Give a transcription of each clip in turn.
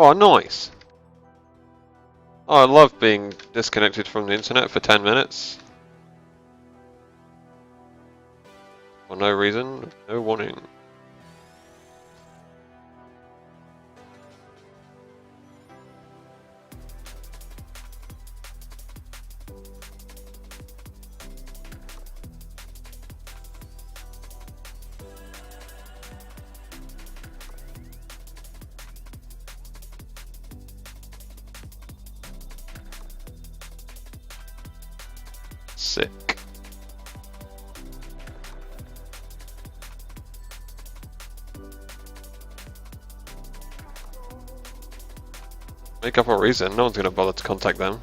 Oh, nice. Oh, I love being disconnected from the internet for 10 minutes. For no reason, no warning. Sick. Make up a reason, no one's gonna bother to contact them.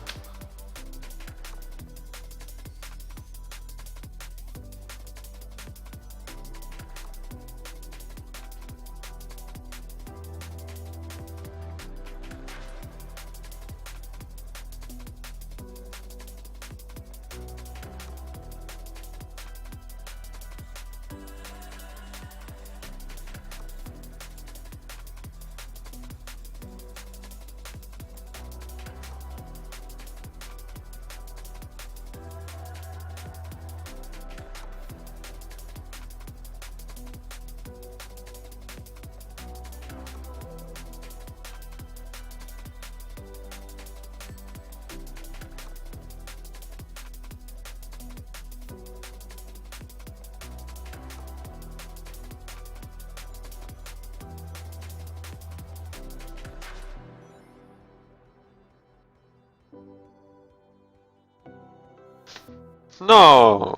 No!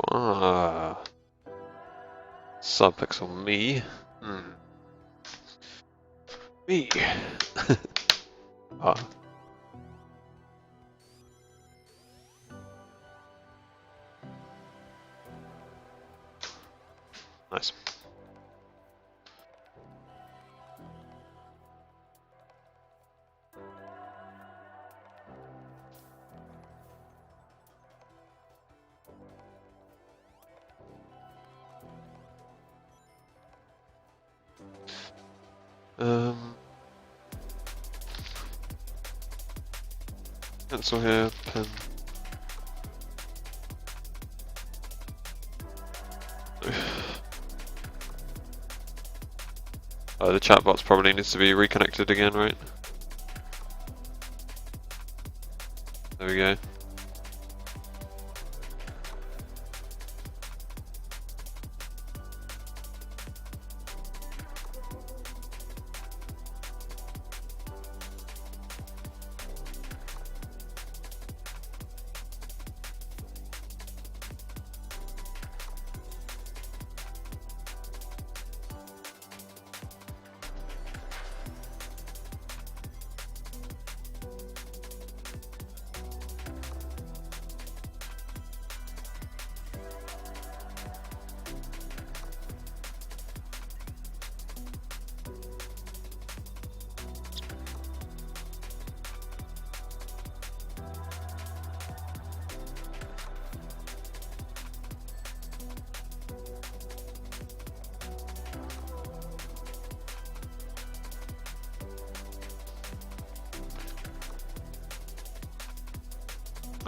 Subpixel me. Me. Ah. Nice. Pencil here, pen. The chatbot's probably needs to be reconnected again, right? There we go.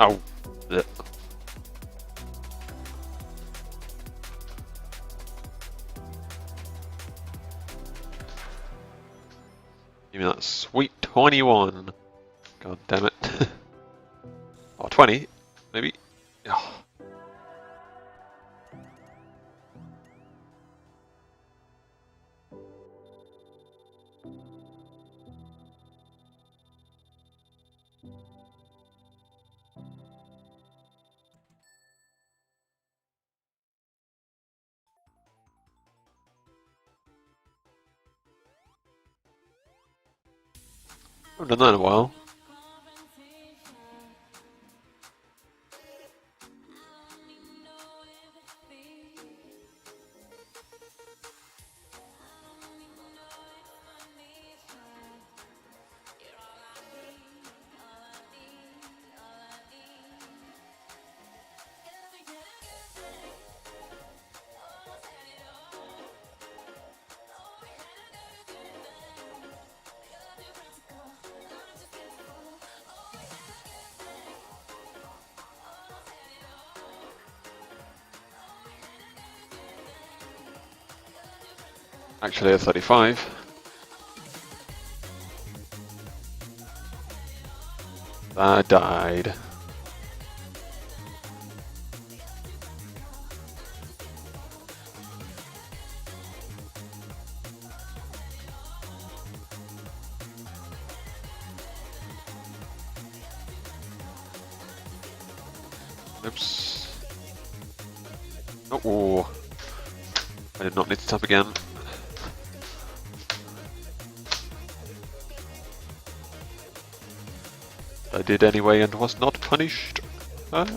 Oh. Blech. Give me that sweet 21. God damn it. Oh, 20, maybe. Oh. I haven't done that in a while. Actually, a 35. I died. Oops. Oh, I did not need to tap again. I did anyway and was not punished. Ah.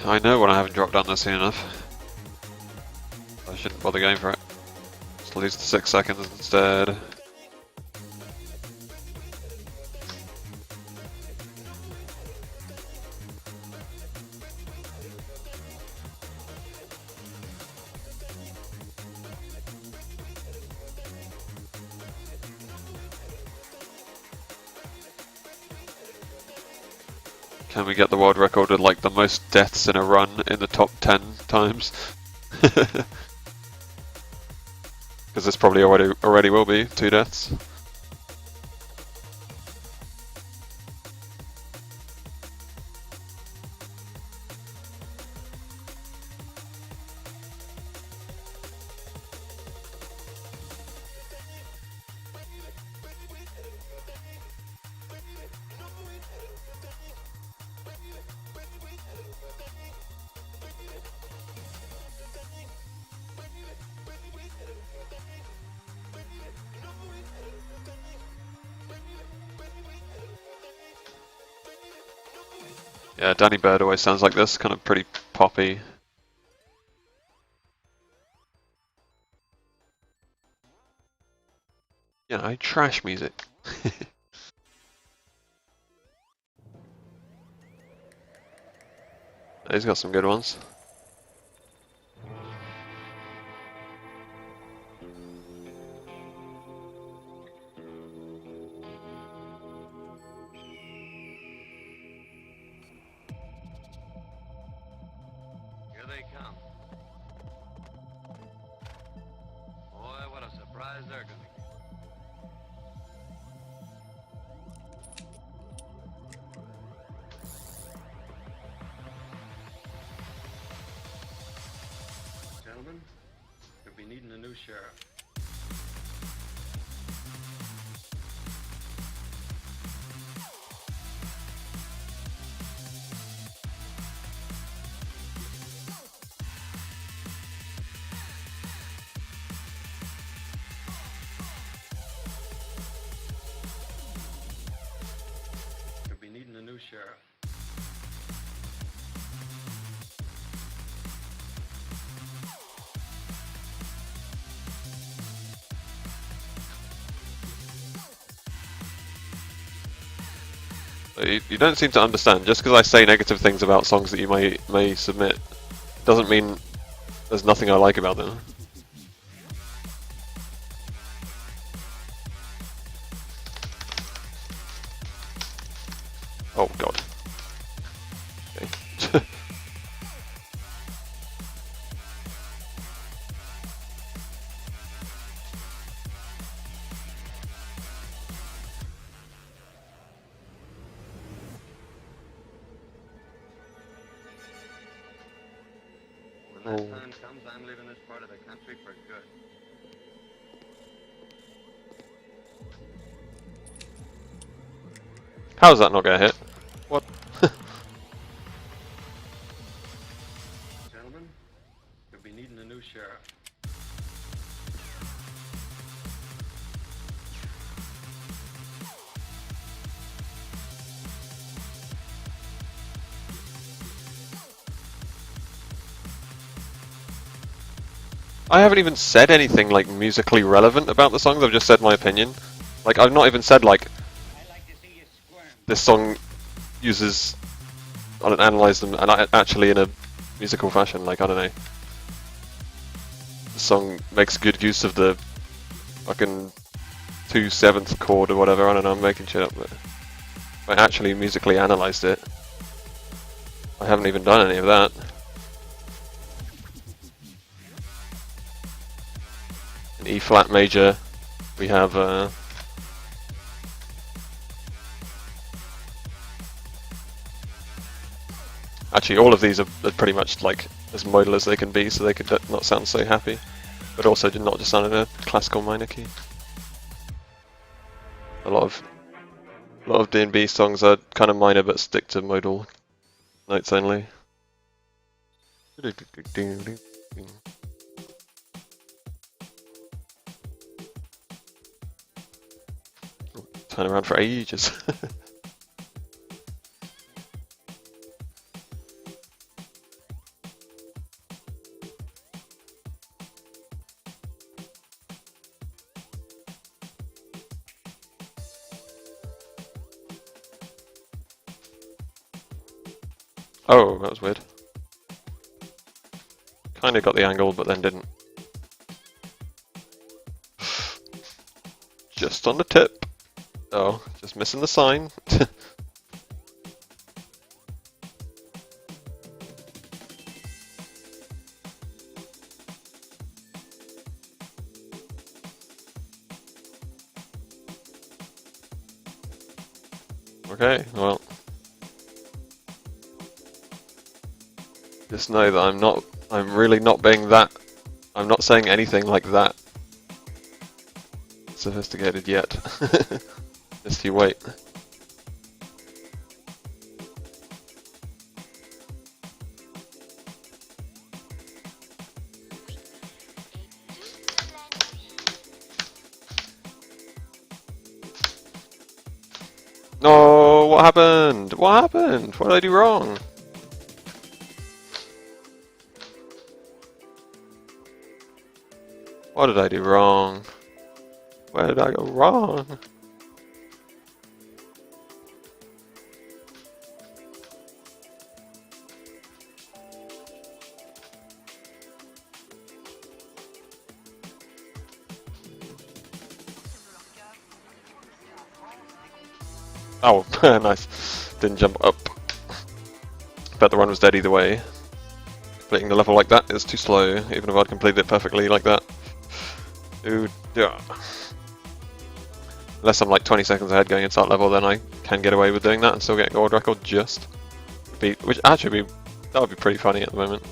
I know when I haven't dropped down there soon enough. I shouldn't bother going for it. Just lose the 6 seconds instead. Can we get the world record with like the most deaths in a run in the top 10 times? Because this probably already will be 2 deaths. Yeah, Danny Bird always sounds like this, kind of pretty poppy. You know, trash music. He's got some good ones. Here they come. Boy, what a surprise they're gonna get. Gentlemen, you'll be needing a new sheriff. You'll be needing a new sheriff. You don't seem to understand. Just because I say negative things about songs that you may submit, doesn't mean there's nothing I like about them. Oh god. Okay. that time comes, I'm leaving this part of the country for good. How's that not gonna hit? What? Gentlemen, you'll be needing a new sheriff. I haven't even said anything like musically relevant about the songs, I've just said my opinion. Like, I've not even said like, this song uses, I don't analyze them, and actually in a musical fashion, like, I don't know. The song makes good use of the fucking 2/7 chord or whatever, I don't know, I'm making shit up, but I actually musically analysed it. I haven't even done any of that. In E flat major, we have actually all of these are pretty much like as modal as they can be, so they could not sound so happy, but also did not just sound in a classical minor key. A lot of D&B songs are kind of minor but stick to modal notes only. Turn around for ages. Oh, that was weird. Kinda got the angle, but then didn't. Just on the tip. Oh, just missing the sign. Okay, well. Just know that I'm really not being that, I'm not saying anything like that sophisticated yet. Just you wait. No, what happened? What happened? What did I do wrong? What did I do wrong? Where did I go wrong? Oh, nice. Didn't jump up. Bet the run was dead either way. Completing the level like that is too slow, even if I'd completed it perfectly like that. Dude, yeah. Unless I'm like 20 seconds ahead going into that level, then I can get away with doing that and still get a gold record just. Which actually that would be pretty funny at the moment.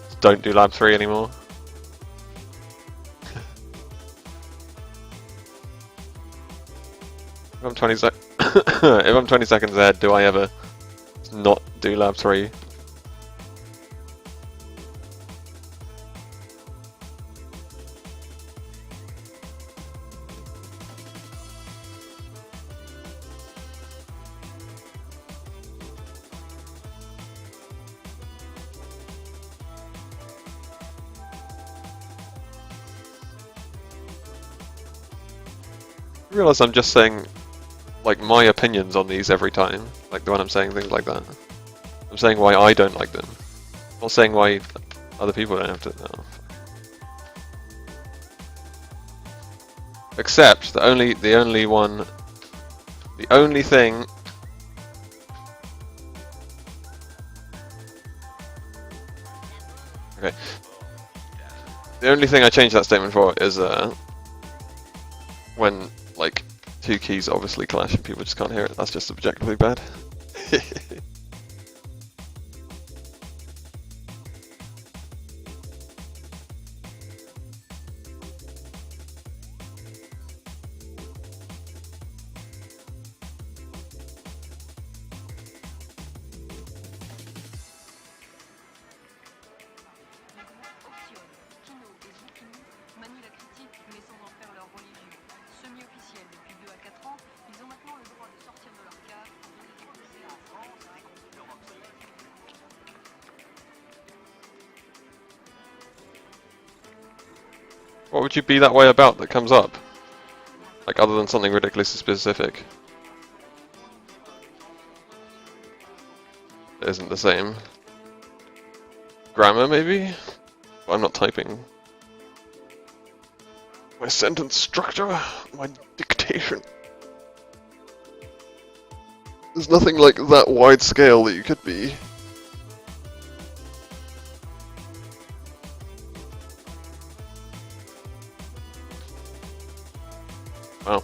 Just don't do lab 3 anymore. If I'm 20 if I'm 20 seconds ahead, do I ever not do lab 3? I realise I'm just saying like my opinions on these every time, like when I'm saying things like that. I'm saying why I don't like them. I'm not saying why other people don't have to. No. Except the only thing. Okay. The only thing I changed that statement for is when like two keys obviously clash and people just can't hear it. That's just objectively bad. What would you be that way about that comes up? Like, other than something ridiculously specific. It isn't the same. Grammar, maybe? I'm not typing. My sentence structure, my dictation. There's nothing like that wide scale that you could be. Wow.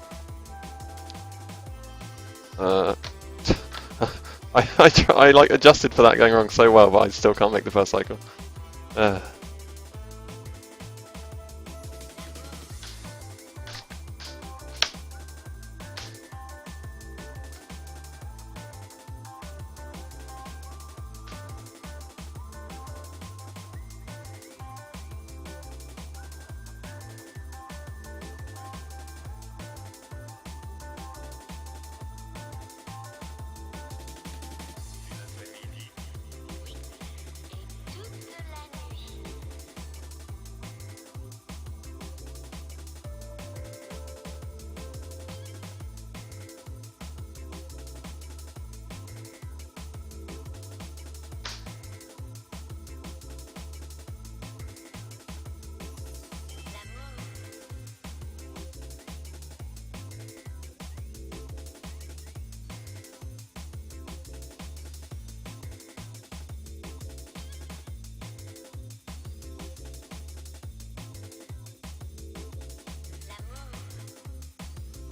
I like adjusted for that going wrong so well, but I still can't make the first cycle.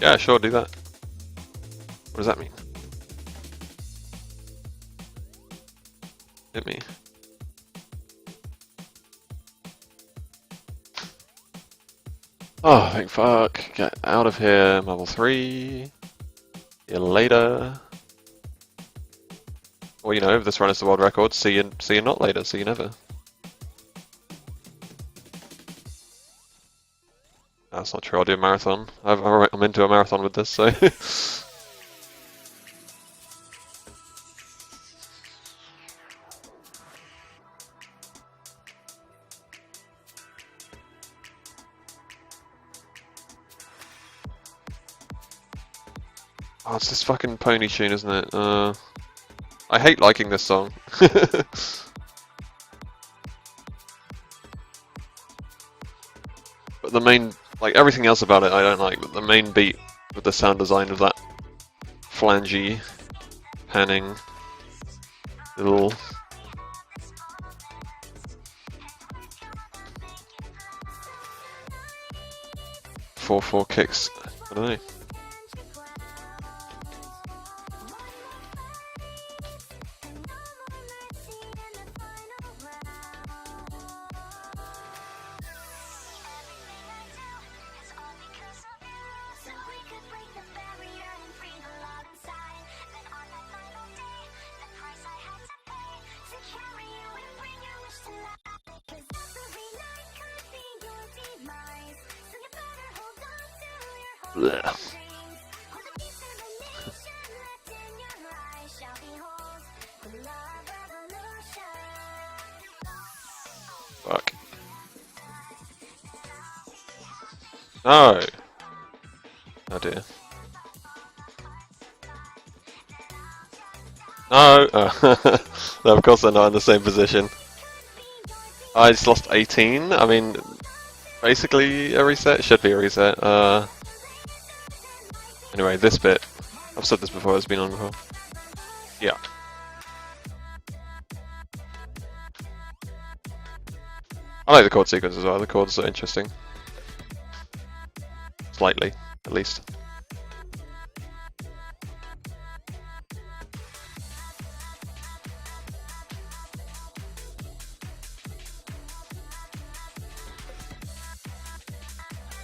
Yeah, sure, do that. What does that mean? Hit me. Oh, thank fuck. Get out of here, level 3. See you later. Well, you know, if this run is the world record, see you not later, see you never. That's not true, I'll do a marathon. I'm into a marathon with this, so... Oh, it's this fucking pony tune, isn't it? I hate liking this song. But the main, like everything else about it I don't like, but the main beat with the sound design of that flangey, panning, little... four kicks, I don't know. Blech. Fuck. No! Oh dear. No! No, of course they're not in the same position. I just lost 18. I mean, basically a reset. Should be a reset. Anyway, this bit. I've said this before, it's been on before. Yeah. I like the chord sequence as well, the chords are interesting. Slightly, at least.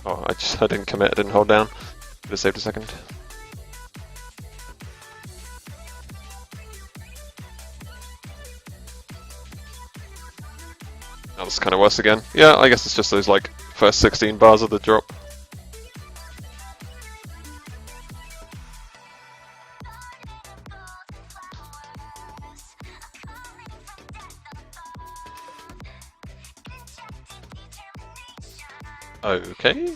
Oh, I didn't commit, I didn't hold down. Could have saved a second. That was kind of worse again. Yeah, I guess it's just those like first 16 bars of the drop. Okay.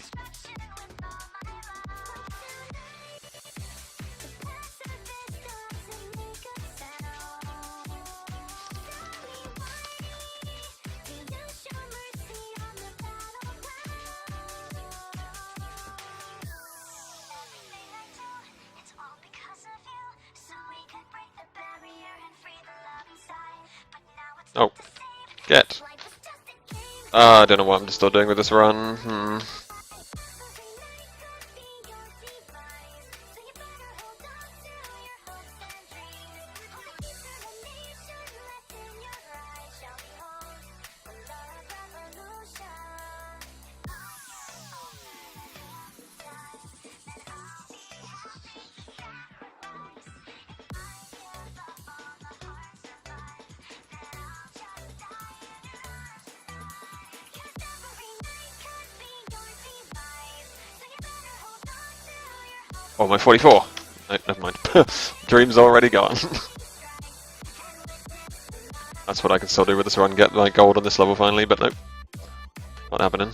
Oh, get. I don't know what I'm still doing with this run. Oh, my 44. No, never mind. Dream's already gone. That's what I can still do with this run, get my gold on this level finally, but nope. Not happening.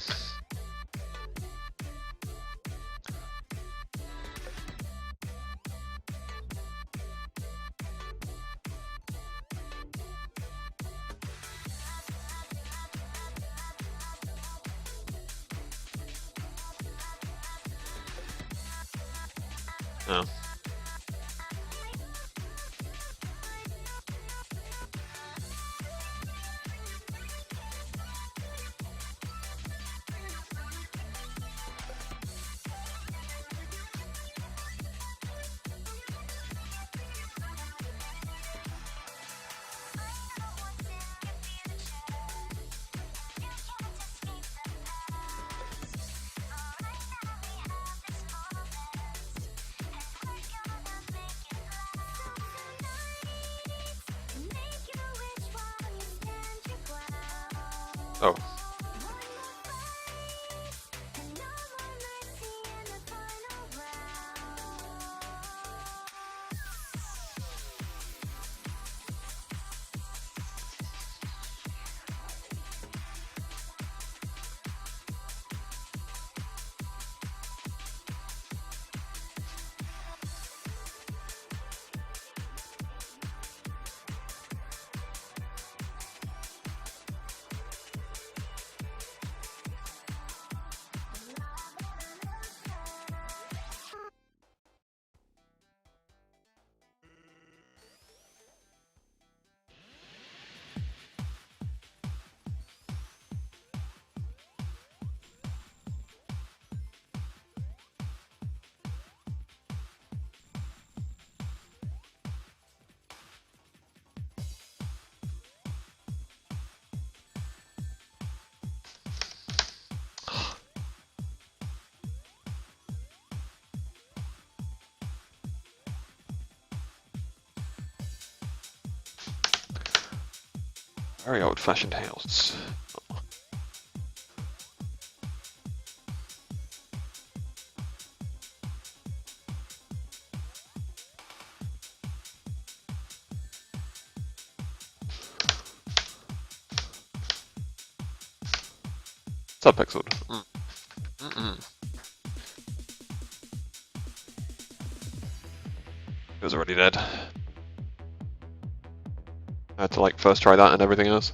Oh. Oh. Very old-fashioned house. Subpixeled. It was already dead. I had to like first try that and everything else.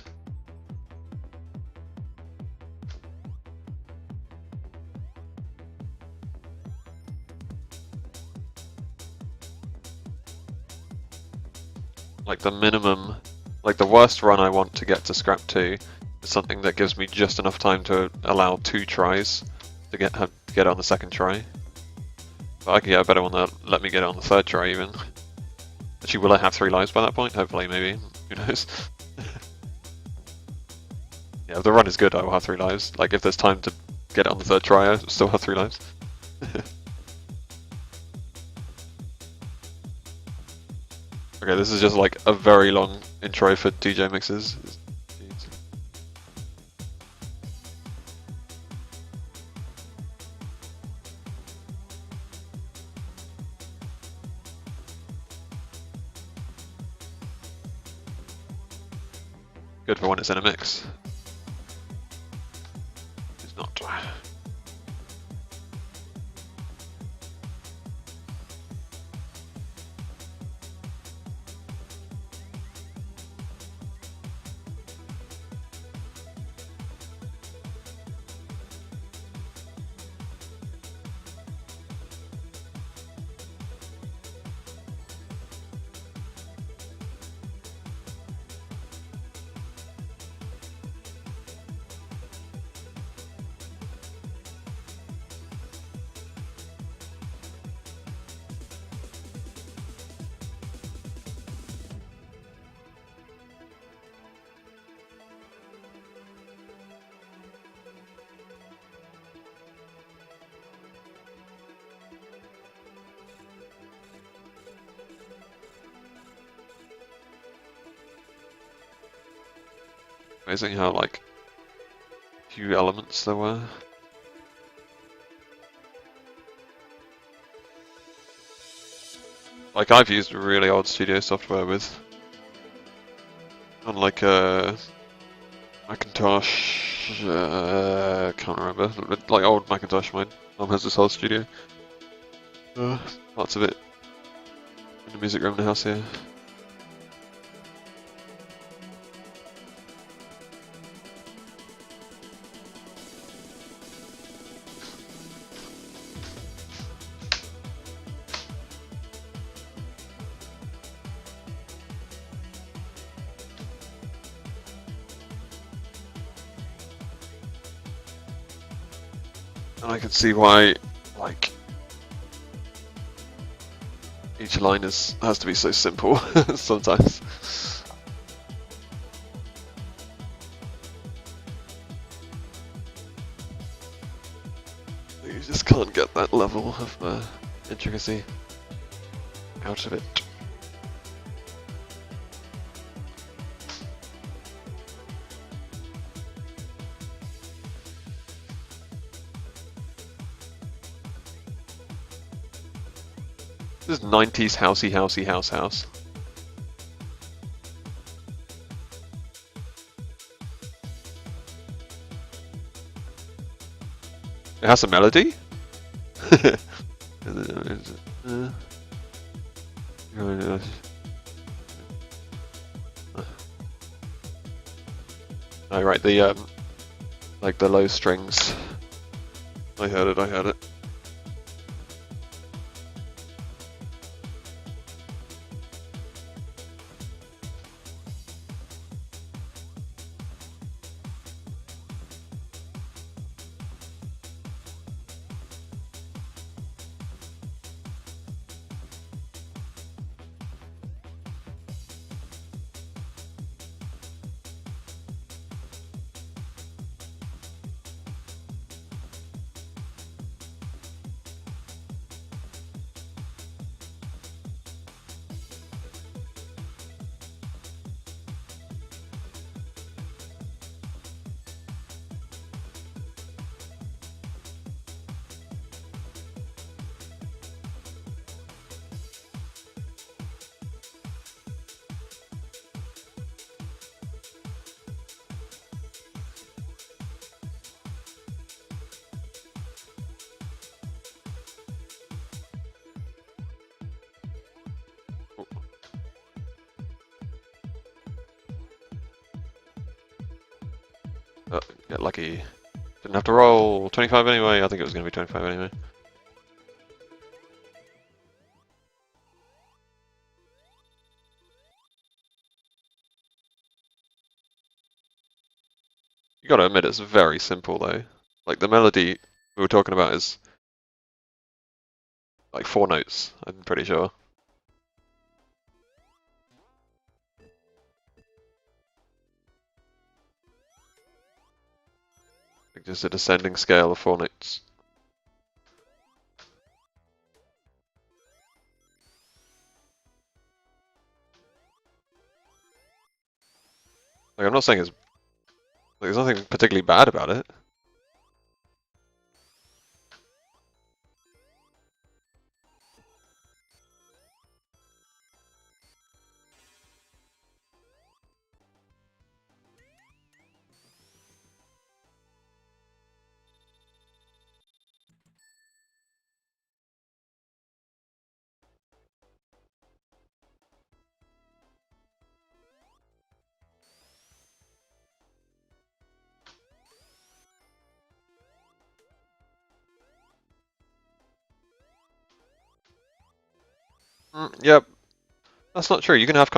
Like the minimum, like the worst run I want to get to scrap 2 is something that gives me just enough time to allow 2 tries to get it on the second try. But I can get a better one that let me get it on the third try even. Actually, will I have 3 lives by that point? Hopefully, maybe. Who knows? Yeah, if the run is good, I will have 3 lives. Like, if there's time to get it on the third try, I still have 3 lives. Okay, this is just like a very long intro for DJ mixes. Jeez. Good for when it's in a mix. It's not. Amazing how like few elements there were. Like I've used really old studio software with, on like a Macintosh, can't remember, like old Macintosh. My mum has this whole studio. Lots of it in the music room in the house here. And I can see why, like, each line has to be so simple sometimes. You just can't get that level of intricacy out of it. This is 90s housey house. It has a melody? Oh right, the like the low strings. I heard it. Oh, get lucky. Didn't have to roll 25 anyway. I think it was going to be 25 anyway. You gotta admit it's very simple though. Like the melody we were talking about is like 4 notes, I'm pretty sure. Like just a descending scale of 4 notes. Like I'm not saying it's like, there's nothing particularly bad about it. Yep, that's not true. You can have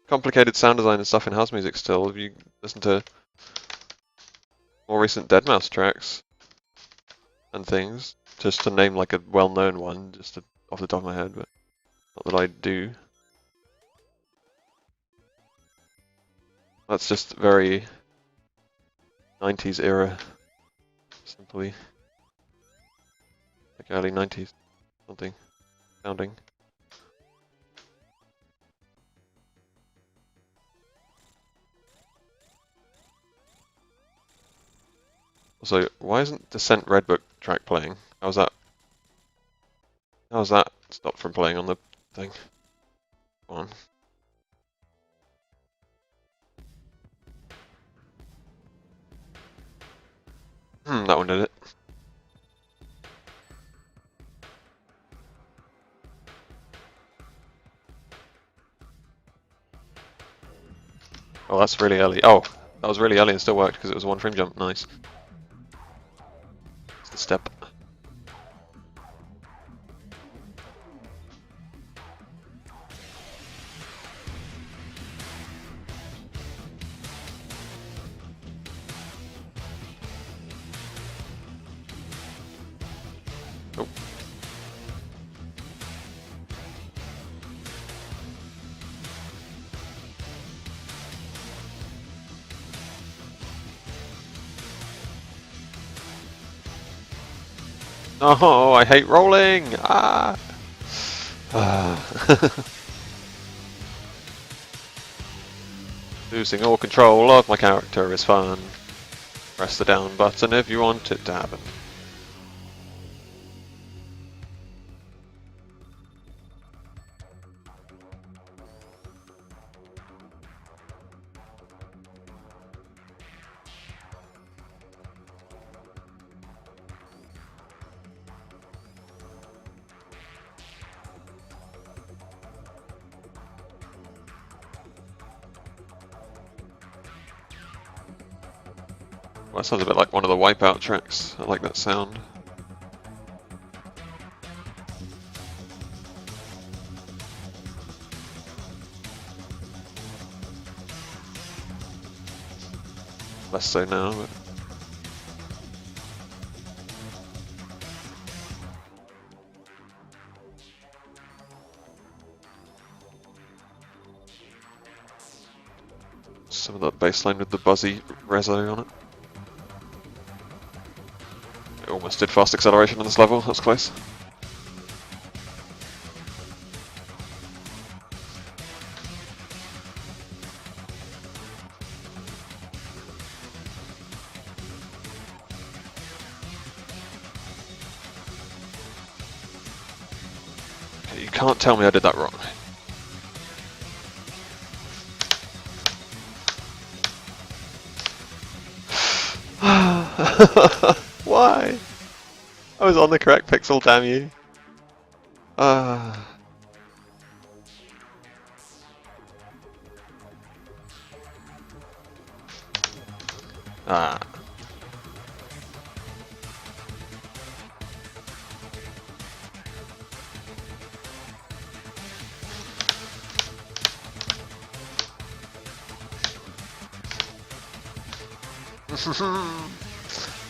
complicated sound design and stuff in house music still if you listen to more recent Deadmau5 tracks and things. Just to name like a well-known one, off the top of my head, but not that I do. That's just very 90s era, simply like early 90s something sounding. So why isn't Descent Redbook track playing? How's that? How's that stopped from playing on the thing? Come on. That one did it. Oh, that's really early. Oh, that was really early and still worked because it was a 1 frame jump. Nice. It's the step. Oh. Oh, I hate rolling! Ah! Losing all control of my character is fun. Press the down button if you want it to happen. Well, that sounds a bit like one of the Wipeout tracks. I like that sound. Less so now, but... Some of that bassline with the buzzy reso on it. It almost did fast acceleration on this level, that's close. Okay, you can't tell me I did that wrong. Why? I was on the correct pixel, damn you. Ah.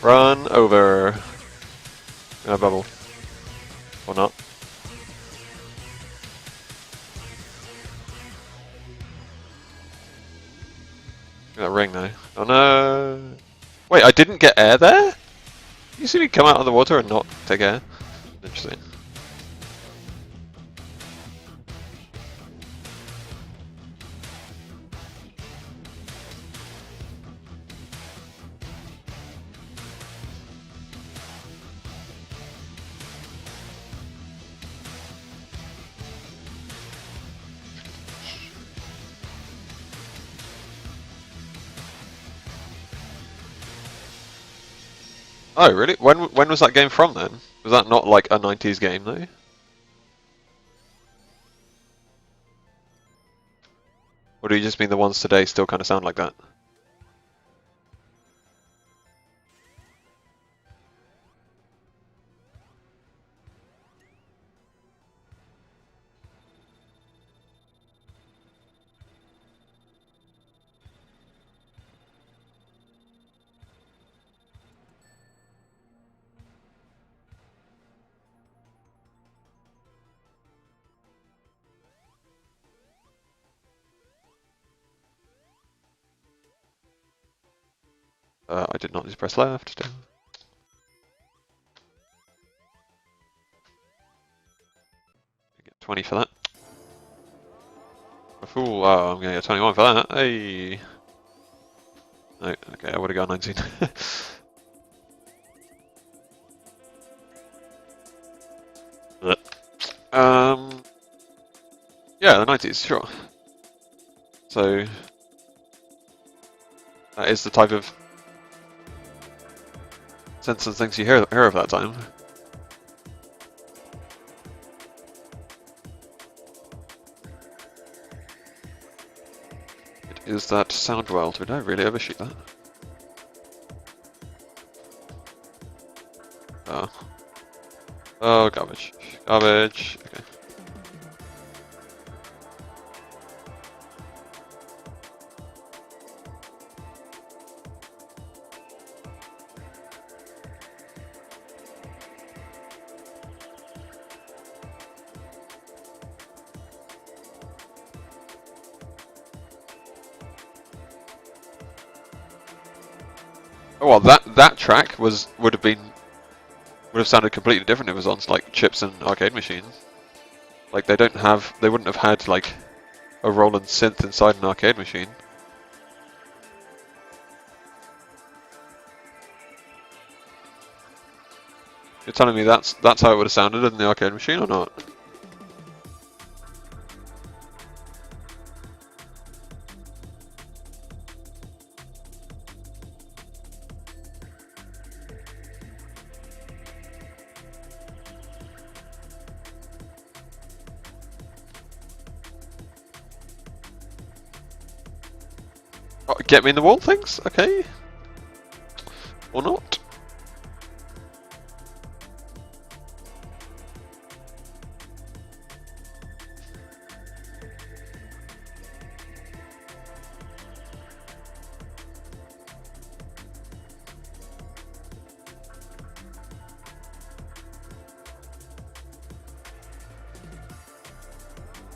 Run over. In a bubble. Or not. That ring though. Oh no! Wait, I didn't get air there? You see me come out of the water and not take air? Interesting. Oh really? When was that game from then? Was that not like a 90s game though? Or do you just mean the ones today still kind of sound like that? I did not just press left. Get 20 for that. A fool. Oh, I'm gonna get 21 for that. Hey. No, okay, I would have got 19. Yeah, the 90s, sure. So that is the type of sense and things you hear of that time. It is that sound world. Did I really ever shoot that? Oh. Oh, garbage. Garbage. Okay. Oh, well, that track would have sounded completely different if it was on like chips and arcade machines. Like they wouldn't have had like a Roland synth inside an arcade machine. You're telling me that's how it would have sounded in the arcade machine or not? Oh, get me in the wall things? Okay. Or not?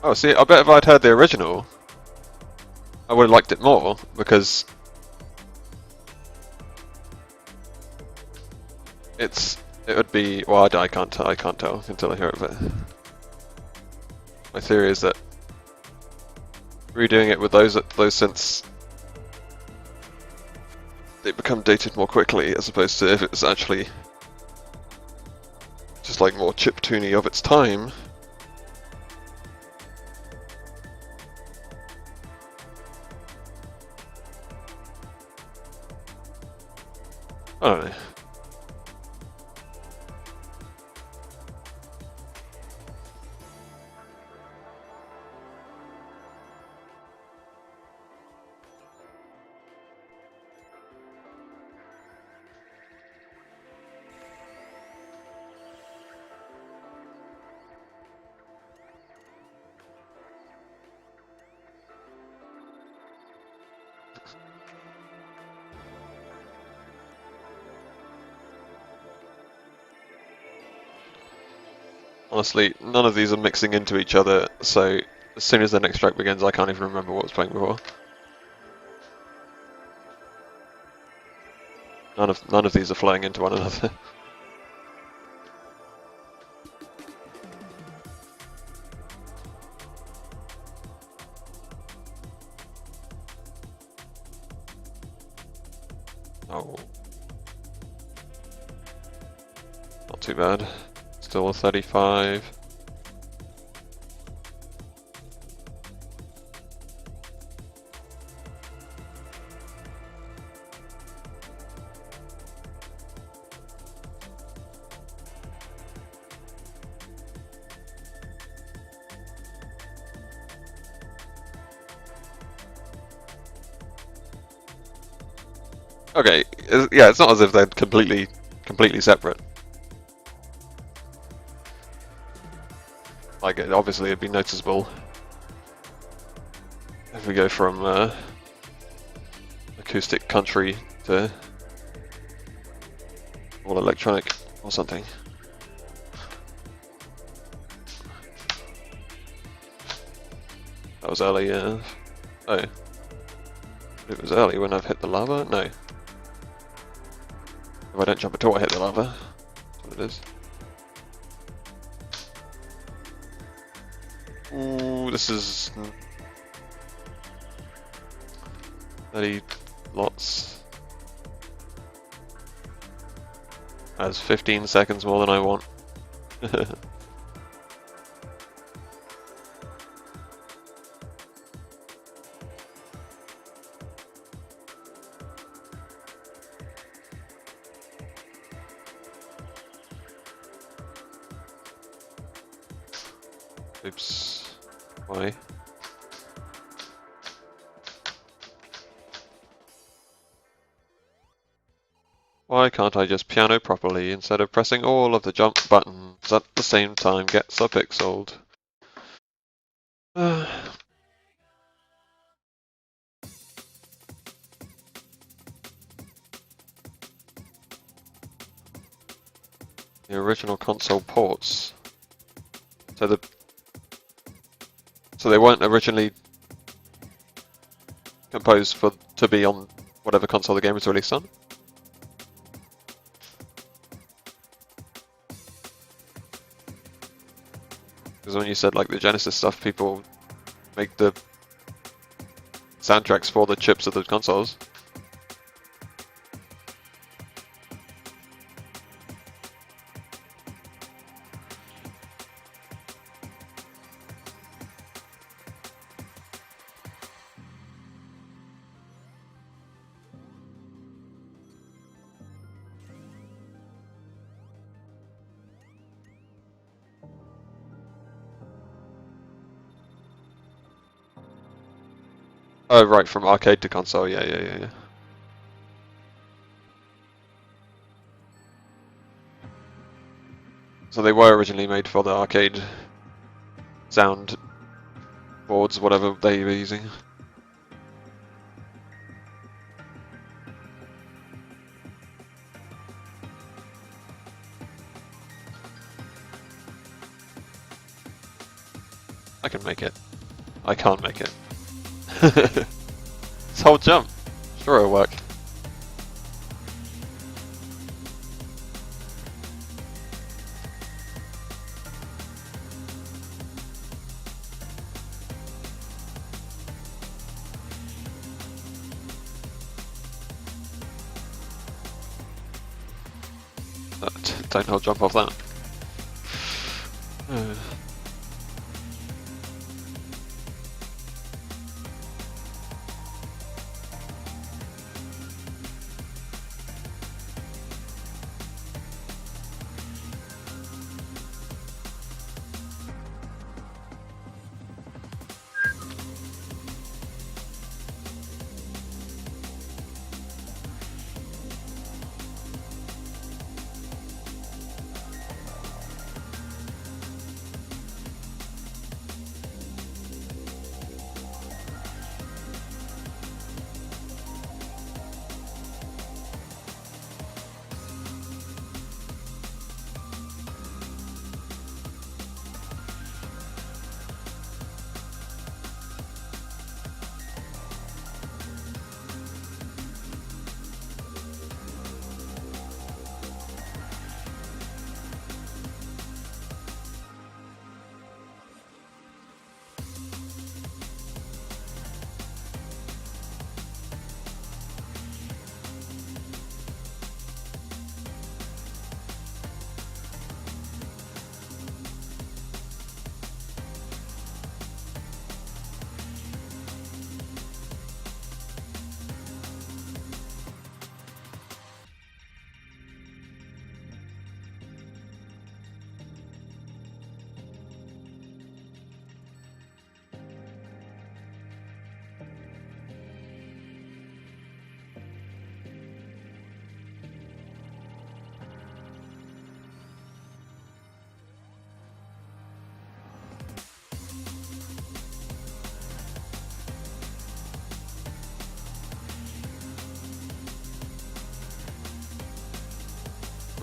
Oh, see, I bet if I'd heard the original, I would have liked it more, because it would be, well, I can't tell until I hear it, but my theory is that redoing it with those synths, they become dated more quickly, as opposed to if it's actually just like more chiptune-y of its time. I don't know. Honestly, none of these are mixing into each other, so as soon as the next track begins, I can't even remember what was playing before. None of these are flowing into one another. Oh. Not too bad. Still a 35. Okay, yeah, it's not as if they're completely separate. Like, obviously it'd be noticeable if we go from acoustic country to all electronic or something. That was early, oh. It was early when I've hit the lava? No. If I don't jump at all, I hit the lava. That's what it is. Ooh, this is 30 lots. That's 15 seconds more than I want. Oops. Why? Why can't I just piano properly instead of pressing all of the jump buttons at the same time? Get subpixeled. The original console ports. So they weren't originally composed to be on whatever console the game was released on. Because when you said like the Genesis stuff, people make the soundtracks for the chips of the consoles. Oh, right, from arcade to console, yeah. So they were originally made for the arcade sound boards, whatever they were using. I can make it. I can't make it. This whole jump. Sure it'll work. Don't hold jump off that.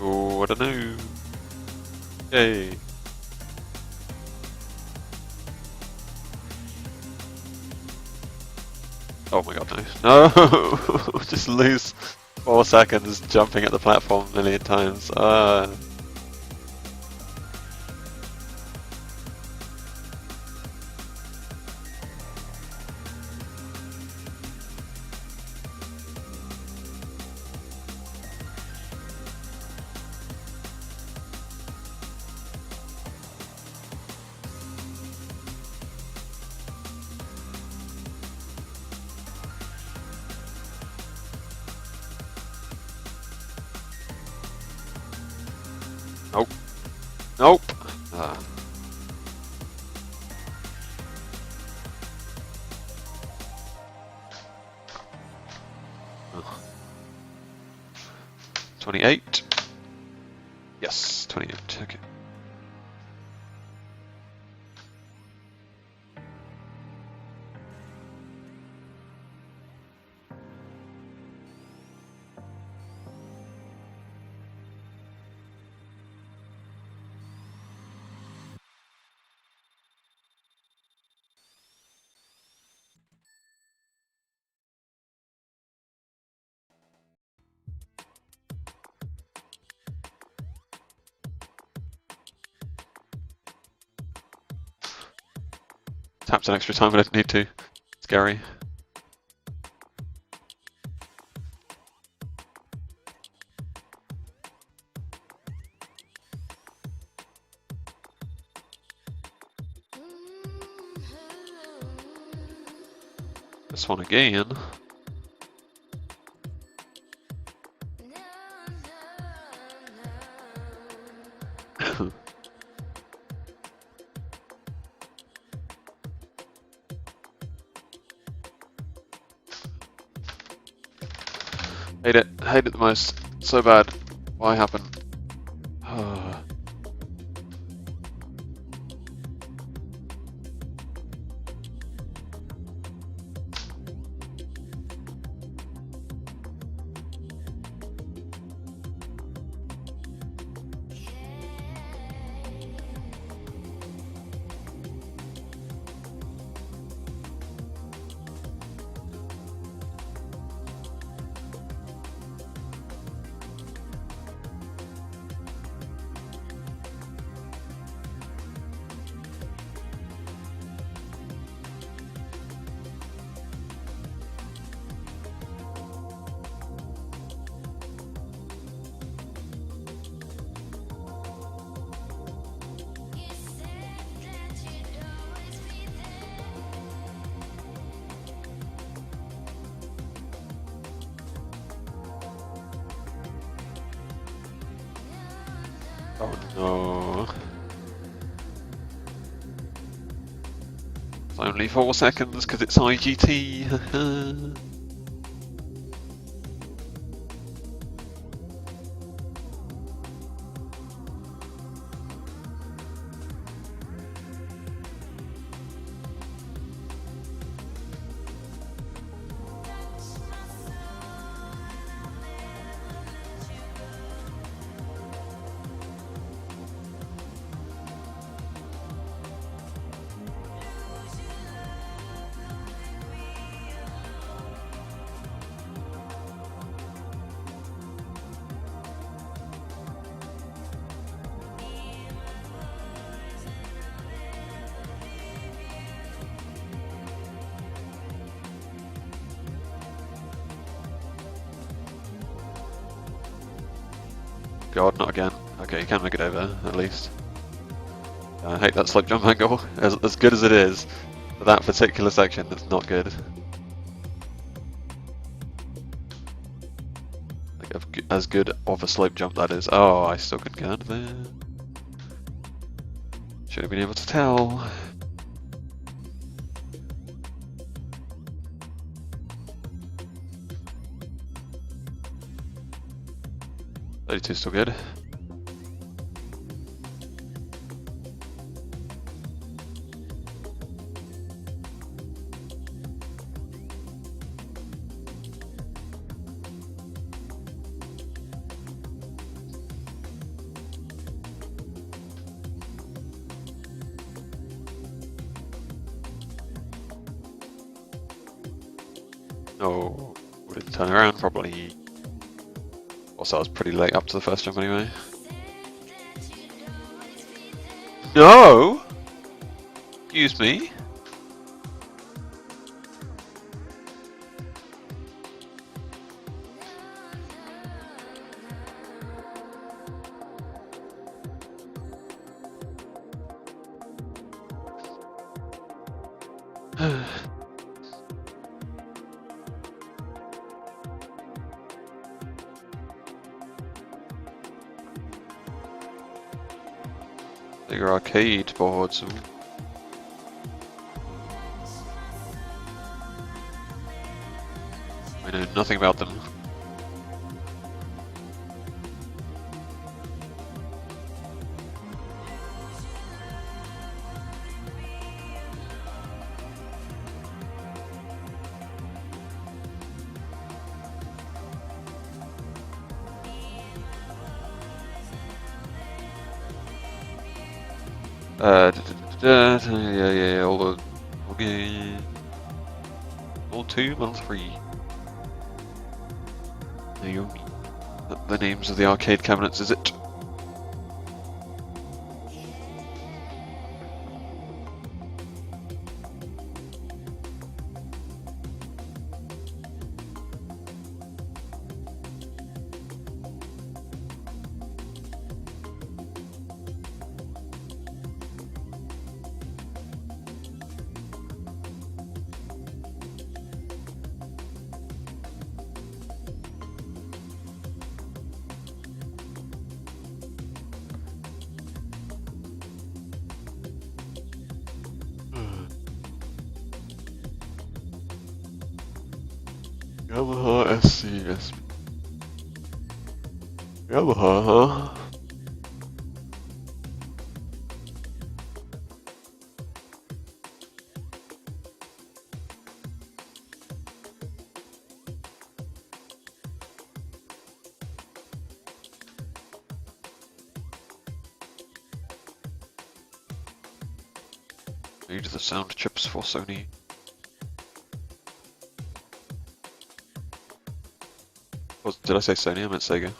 Oh, I don't know. Yay. Oh my god, no. No! Just lose 4 seconds jumping at the platform a million times. 28. Yes, 28. Okay. Tapped an extra time when I didn't need to. Scary. This one again. Hate it. Hate it the most. So bad. Why happened? Oh no. It's only 4 seconds because it's IGT. God, not again. Okay, you can make it over, at least. I hate that slope jump angle. As good as it is, for that particular section, it's not good. Like, as good of a slope jump that is. Oh, I still couldn't get out of there. Should have been able to tell. Thirty-two still good. Oh, we didn't turn around probably. Also, I was pretty late up to the first jump anyway. No! Excuse me? Bigger arcade boards. I know nothing about them. Yeah, all the... Okay. All 2, all 3. Naomi. The names of the arcade cabinets, is it? Yamaha SCS. Yamaha, huh? Need the sound chips for Sony. Did I say Sony? I meant Sega.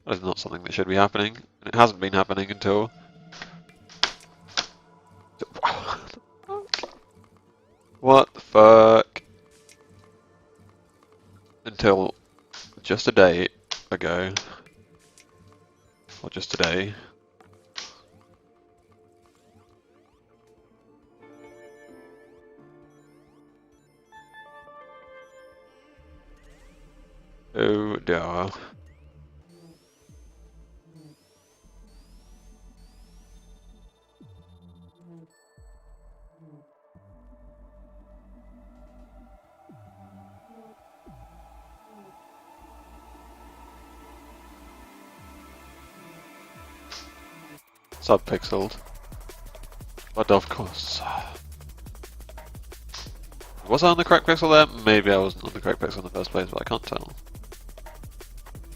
That is not something that should be happening, and it hasn't been happening until... What the fuck? Until just a day ago, or just today. Oh dear. Subpixeled. But of course. Was I on the correct pixel there? Maybe I wasn't on the correct pixel in the first place, but I can't tell.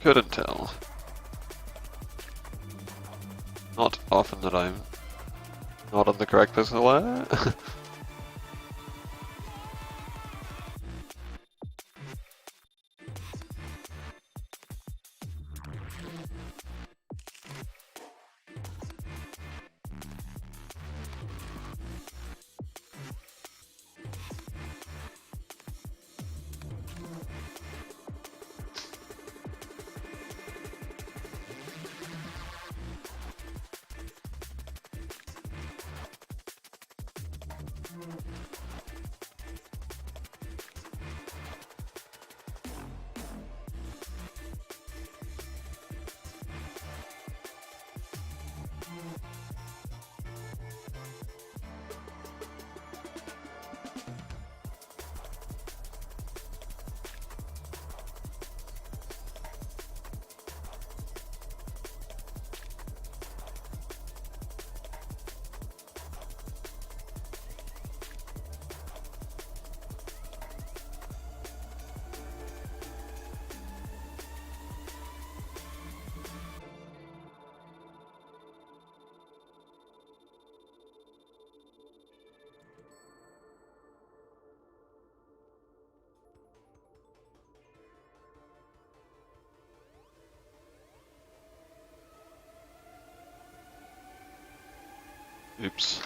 Couldn't tell. Not often that I'm not on the correct pixel there. Oops.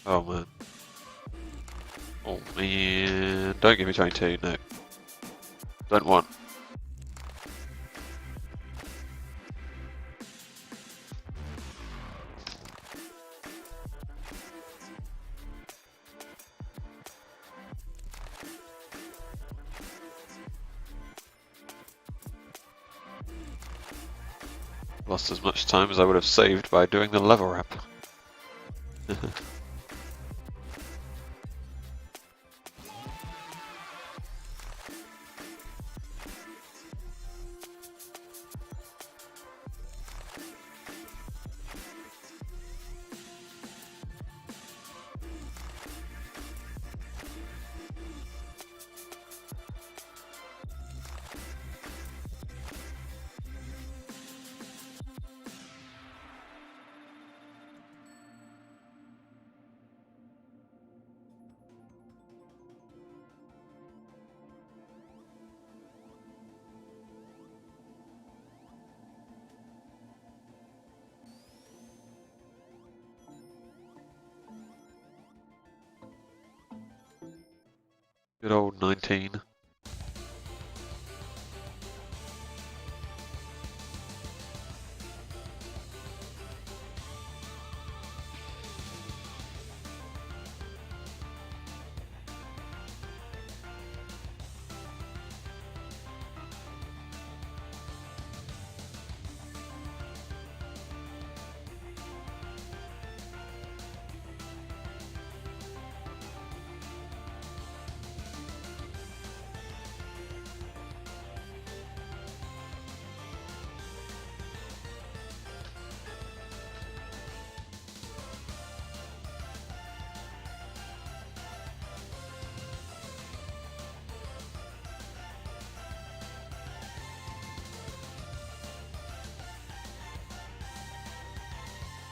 Oh man. Oh man. Don't give me 22, no. Don't want. Lost as much time as I would have saved by doing the level wrap. Good old 19.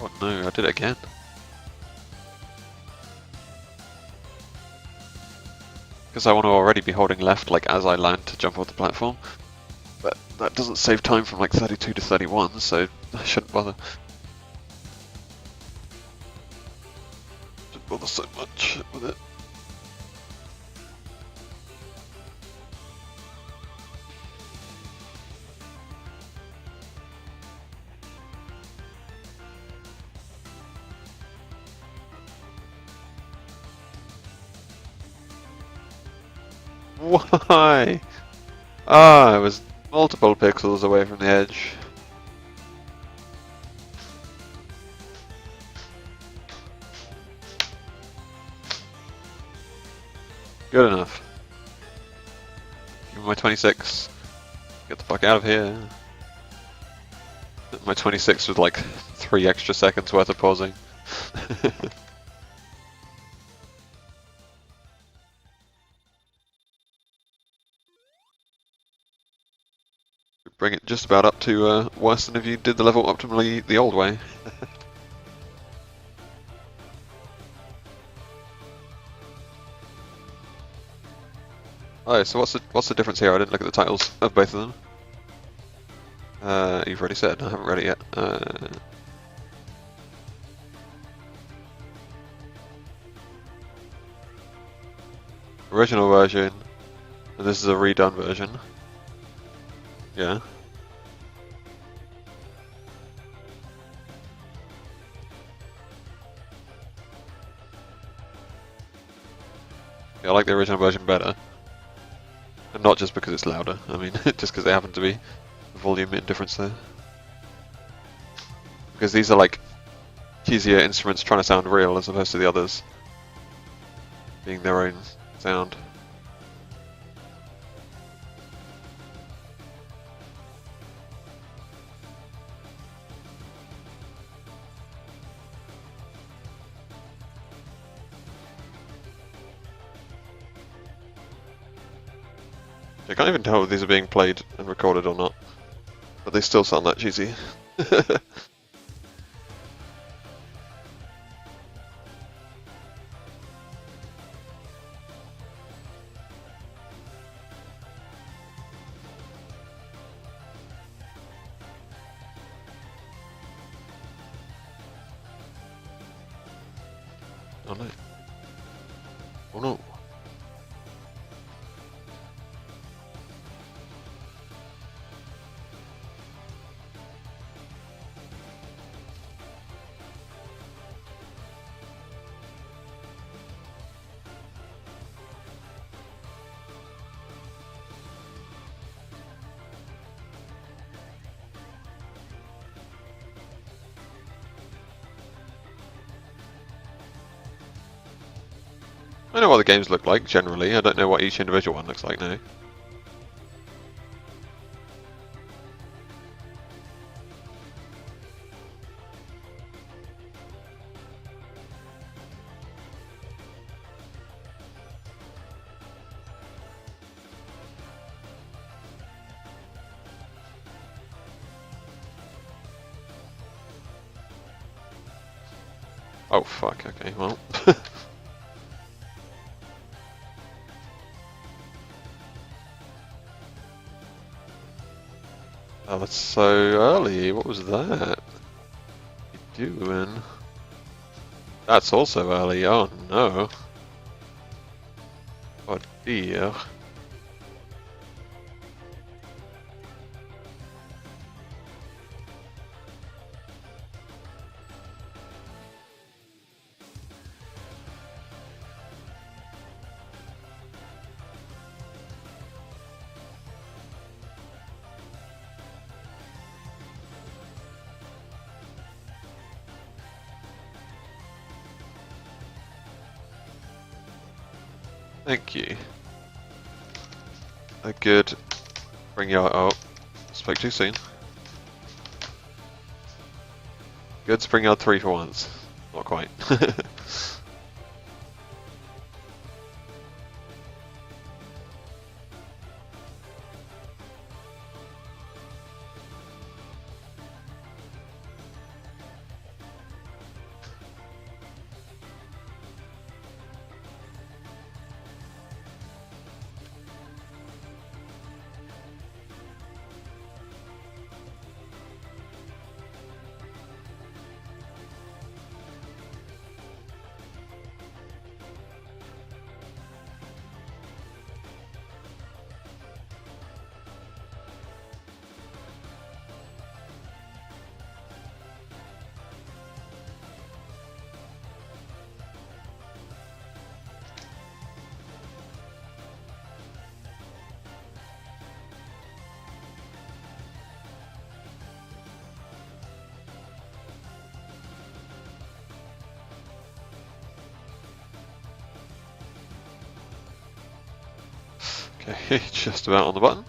Oh no, I did it again. Because I want to already be holding left like as I land to jump off the platform. But that doesn't save time from like 32 to 31, so I shouldn't bother. Shouldn't bother so much with it. Why? Ah, I was multiple pixels away from the edge. Good enough. Give me my 26. Get the fuck out of here. My 26 was like 3 extra seconds worth of pausing. Bring it just about up to worse than if you did the level optimally the old way. Oh, so what's the difference here? I didn't look at the titles of both of them. You've already said. I haven't read it yet. Original version, and this is a redone version. Yeah. Yeah, I like the original version better. And not just because it's louder, I mean, just because they happen to be volume difference there. Because these are like cheesier instruments trying to sound real as opposed to the others being their own sound. I can't even tell if these are being played and recorded or not, but they still sound that cheesy. Oh no. Oh no. I know what the games look like generally. I don't know what each individual one looks like now. Oh fuck, okay, well. Oh, that's so early, what was that? What you doing? That's also early, oh no. Oh dear. Thank you. A good bring your oh, spoke too soon. Good spring yard 3 for once. Not quite. Okay, just about on the button.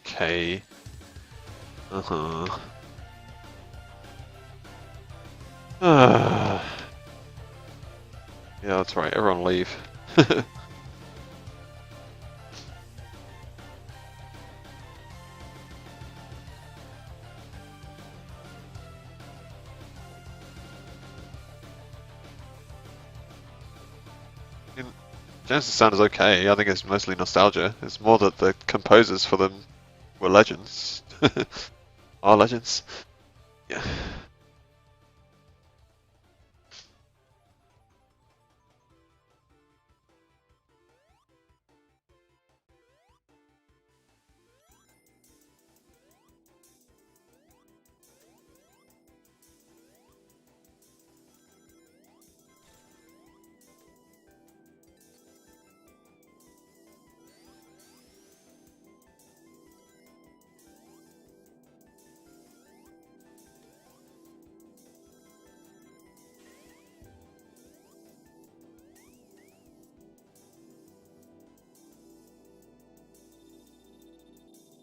Okay. Uh-huh. Yeah, that's right, everyone leave. Genesis sound is okay, I think it's mostly nostalgia. It's more that the composers for them were legends. Are legends. Yeah.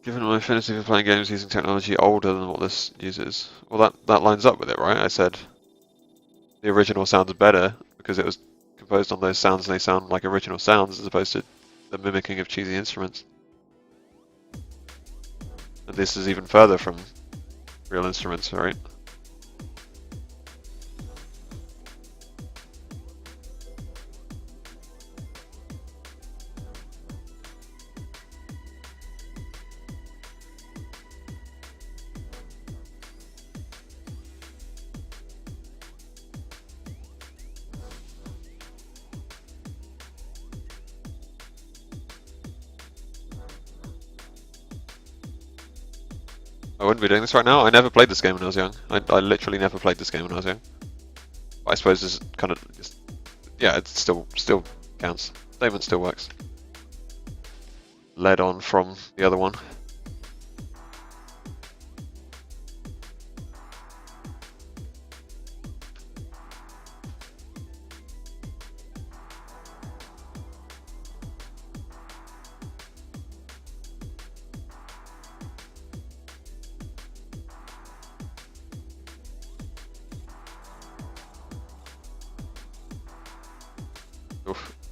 Given my affinity for playing games using technology older than what this uses, well that lines up with it, right? I said the original sounds better because it was composed on those sounds and they sound like original sounds as opposed to the mimicking of cheesy instruments. And this is even further from real instruments, right? I wouldn't be doing this right now. I never played this game when I was young. I literally never played this game when I was young. But I suppose this kind of just, yeah, it still counts. Statement still works. Led on from the other one.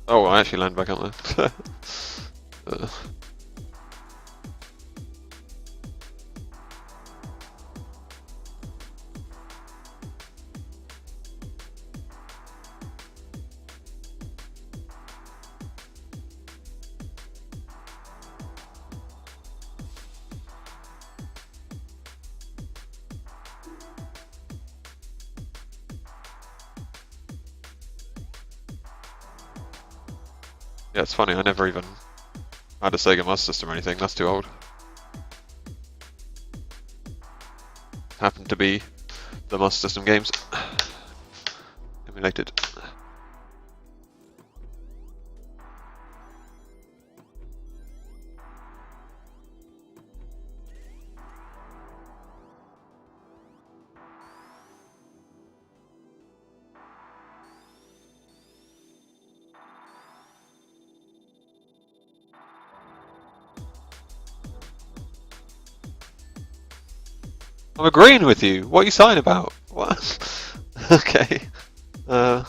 Oh, I actually land back on there. Yeah, it's funny, I never even had a Sega Master System or anything, that's too old. Happened to be the Master System games emulated. I'm agreeing with you. What are you sighing about? What? Okay. Uh.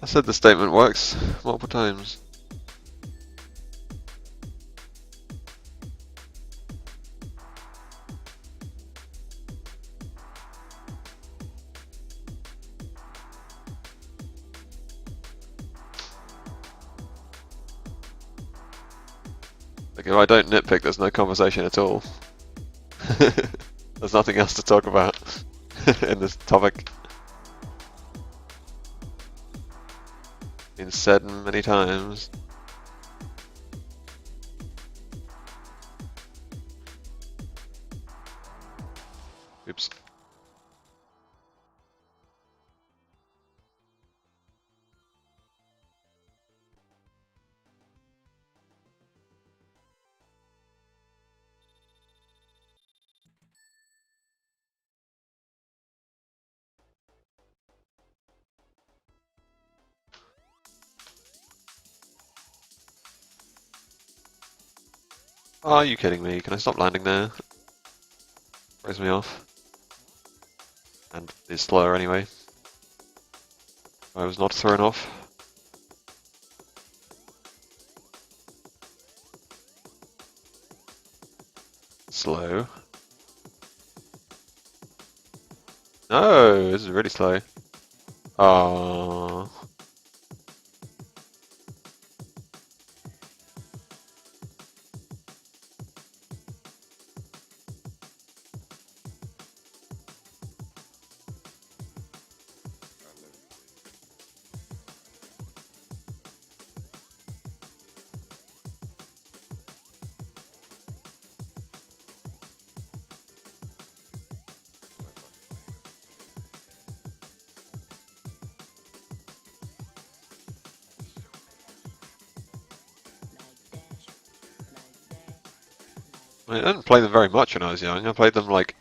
I said the statement works multiple times. Like if I don't nitpick, there's no conversation at all. There's nothing else to talk about in this topic. Been said many times. Oops. Are you kidding me? Can I stop landing there? Throws me off. And is slower anyway. I was not thrown off. Slow. No, this is really slow. Oh. I didn't play them very much when I was young. I played them like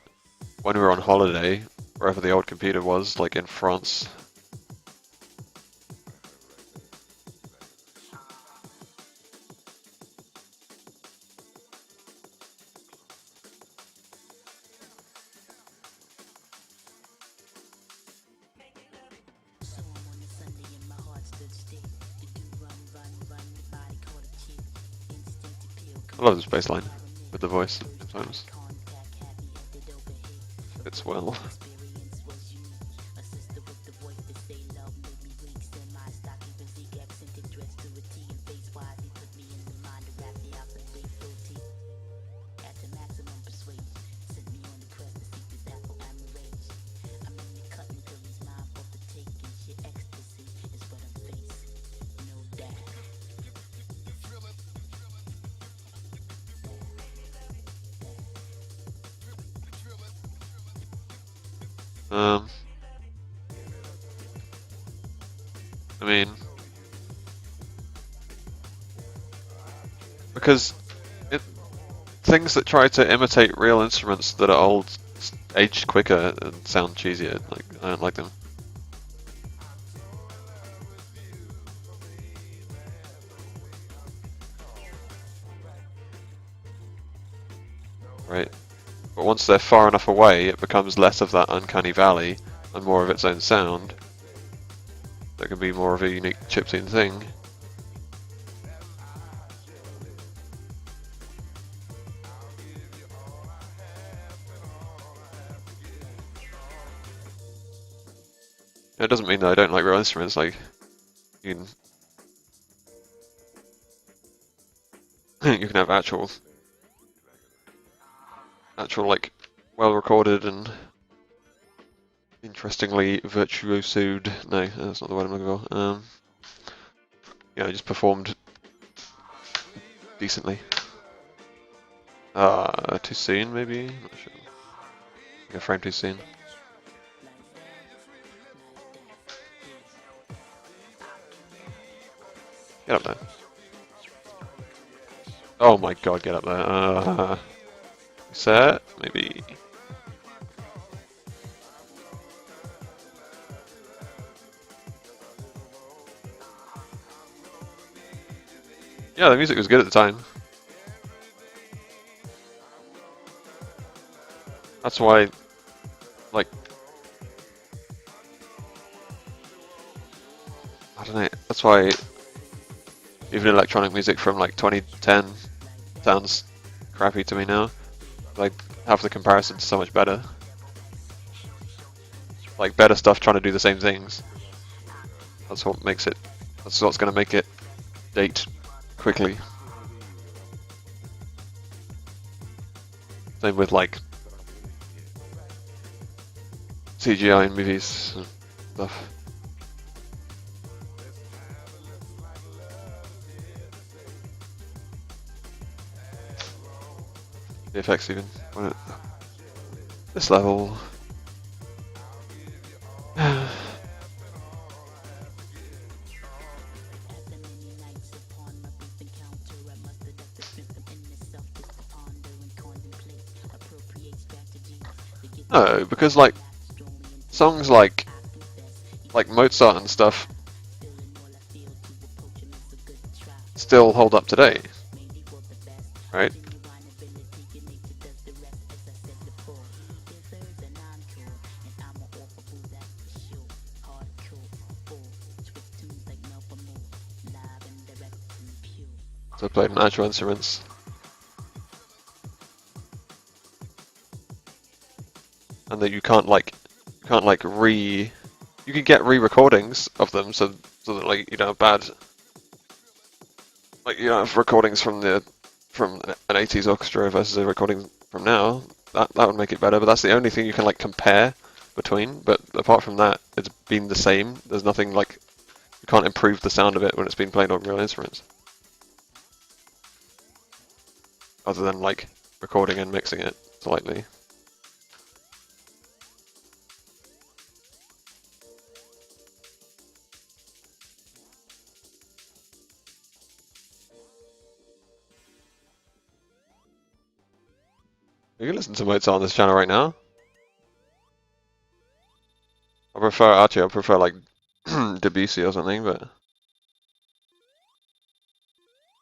when we were on holiday, wherever the old computer was, like in France. I love this bass line with the voice sometimes. Fits well. I mean, because it, things that try to imitate real instruments that are old age quicker and sound cheesier. Like, I don't like them. Right? But once they're far enough away, it becomes less of that uncanny valley and more of its own sound. That can be more of a unique chiptune thing. It doesn't mean that I don't like real instruments. Like, you can you can have actual like well recorded and interestingly virtuosoed. No, that's not the word I'm looking for. Just performed decently. Too soon maybe? I'm not sure. I think a frame too soon. Get up there. Oh my god, get up there. Set, maybe. Yeah, the music was good at the time. That's why, like, I don't know, that's why even electronic music from like 2010 sounds crappy to me now. Like, half the comparison's so much better. Like, better stuff trying to do the same things. That's what makes it, that's what's going to make it date quickly. Same with like CGI in movies and stuff. The effects even. This level. No, because like songs like Mozart and stuff still hold up today, right? So I played natural instruments. And that you can't like you can get re-recordings of them so that like you don't have bad, like you don't have recordings from an 80s orchestra versus a recording from now. That would make it better, but that's the only thing you can like compare between. But apart from that, it's been the same. There's nothing like, you can't improve the sound of it when it's been played on real instruments, other than like recording and mixing it slightly. You can listen to Mozart on this channel right now. I prefer like Debussy or something, but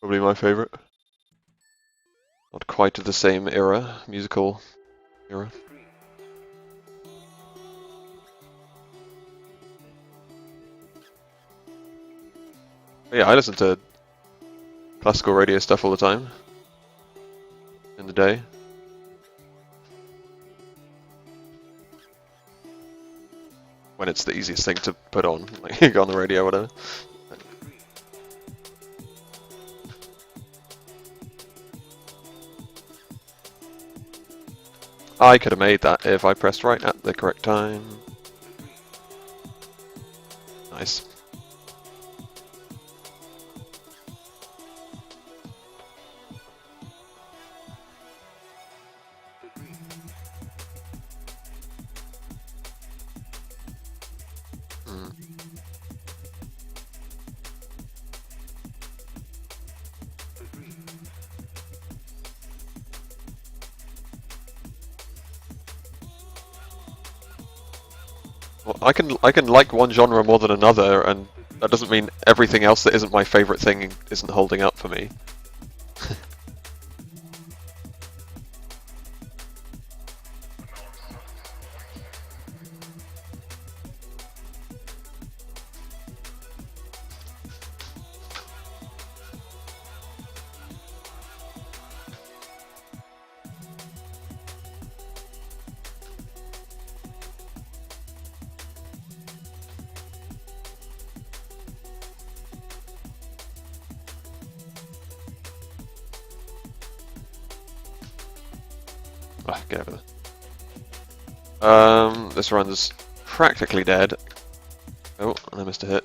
probably my favorite. Not quite the same era, musical era. But yeah, I listen to classical radio stuff all the time in the day. When it's the easiest thing to put on, like go on the radio or whatever. I could have made that if I pressed right at the correct time. Nice. Well, I can like one genre more than another, and that doesn't mean everything else that isn't my favorite thing isn't holding up for me. Ah, get over there. This run's practically dead. Oh, I missed a hit.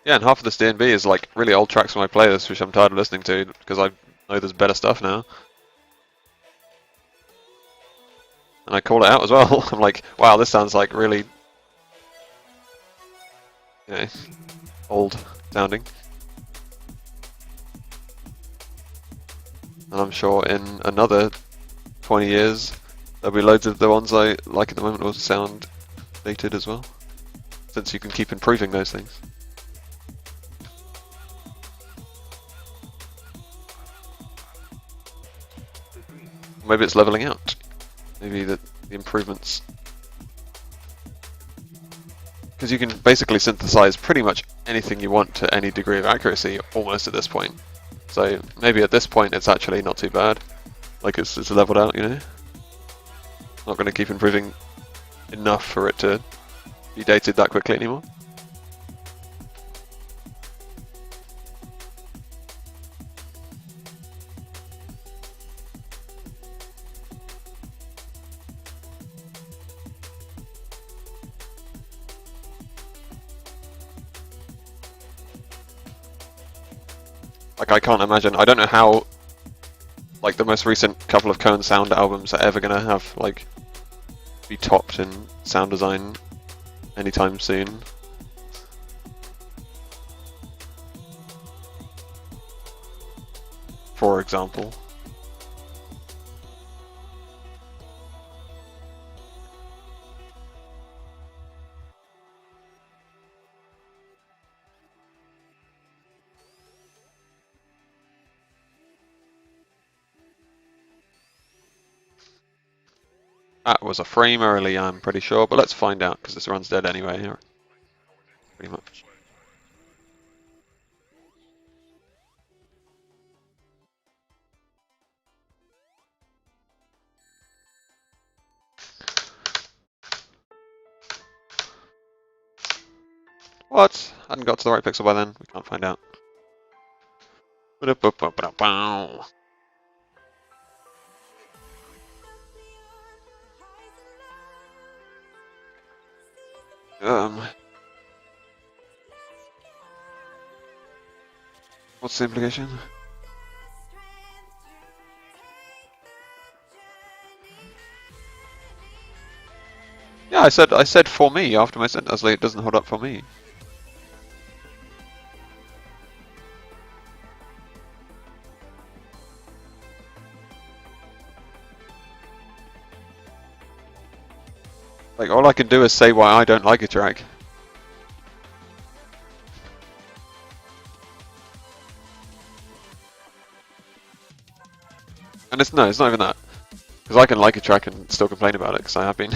Yeah, and half of this D&B is like really old tracks from my playlist, which I'm tired of listening to because I know there's better stuff now. And I call it out as well. I'm like, wow, this sounds like really, you know, old sounding. And I'm sure in another 20 years, there'll be loads of the ones I like at the moment will sound dated as well, since you can keep improving those things. Maybe it's leveling out. Maybe the improvements. Because you can basically synthesize pretty much anything you want to any degree of accuracy almost at this point. So maybe at this point it's actually not too bad. Like it's leveled out, you know? Not going to keep improving enough for it to be dated that quickly anymore. Like I can't imagine, I don't know how like the most recent couple of Cone Sound albums are ever gonna have like be topped in sound design anytime soon. For example. That was a frame early, I'm pretty sure, but let's find out because this run's dead anyway. Pretty much. What? Hadn't got to the right pixel by then. We can't find out. What's the implication? Yeah, I said for me after my sentence. Like, it doesn't hold up for me. Like all I can do is say why I don't like a track. And it's not even that. Because I can like a track and still complain about it, because I have been.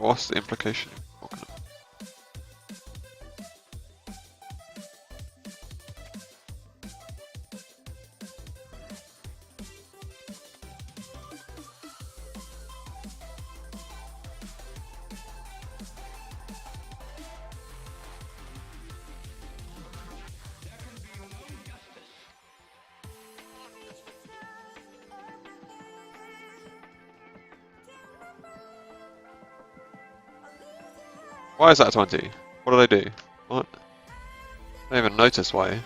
What's the implication? Why is that 20? What did I do? What? I don't even notice why.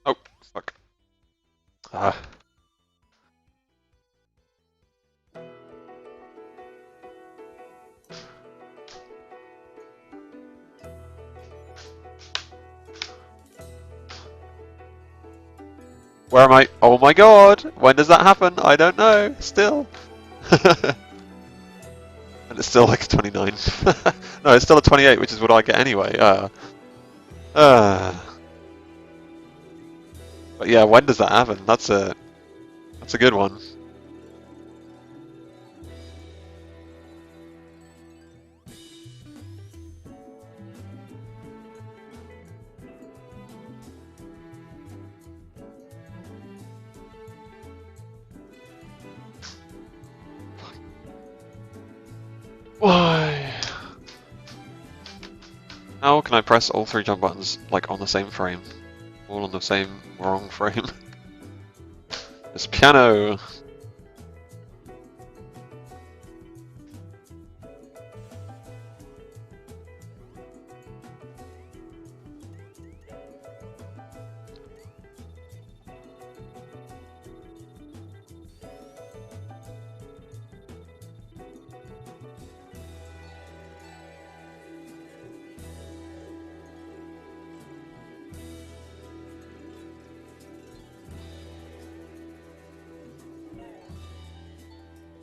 Oh, fuck. Ah. Where am I? Oh my god! When does that happen? I don't know. Still. And it's still like a 29. No, it's still a 28, which is what I get anyway. But yeah, when does that happen? That's a good one. Why? How can I press all 3 jump buttons like on the same frame? All on the same wrong frame. It's piano!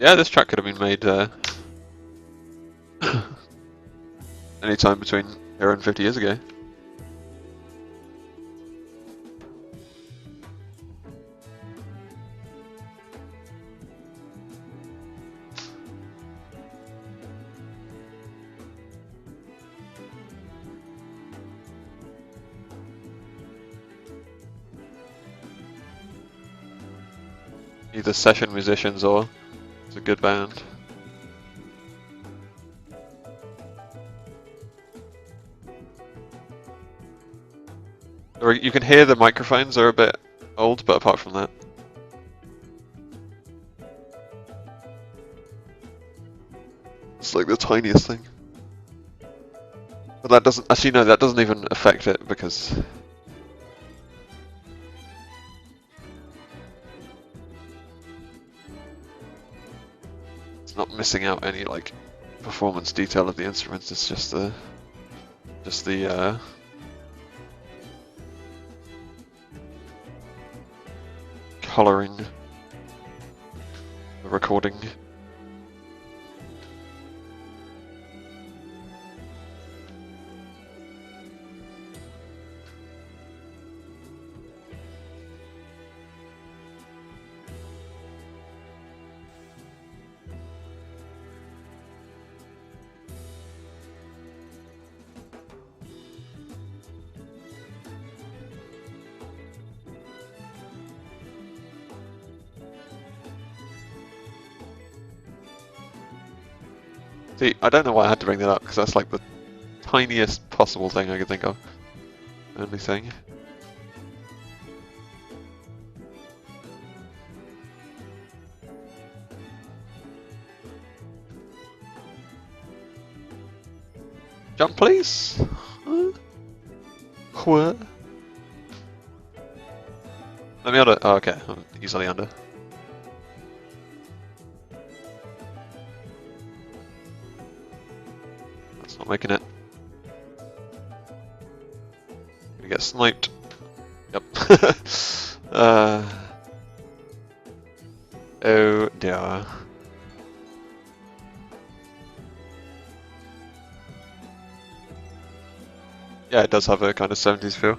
Yeah, this track could have been made any time between here and 50 years ago. Either session musicians or it's a good band. Or you can hear the microphones are a bit old, but apart from that. It's like the tiniest thing. But that doesn't, actually no, that doesn't even affect it because it's not missing out any like performance detail of the instruments, it's just the colouring the recording. See, I don't know why I had to bring that up, because that's like the tiniest possible thing I could think of. Only thing. Jump, please. What? Let me under. Oh, okay. I'm easily under. That's not making it. Gonna get sniped. Yep. Oh dear. Yeah, it does have a kind of 70s feel.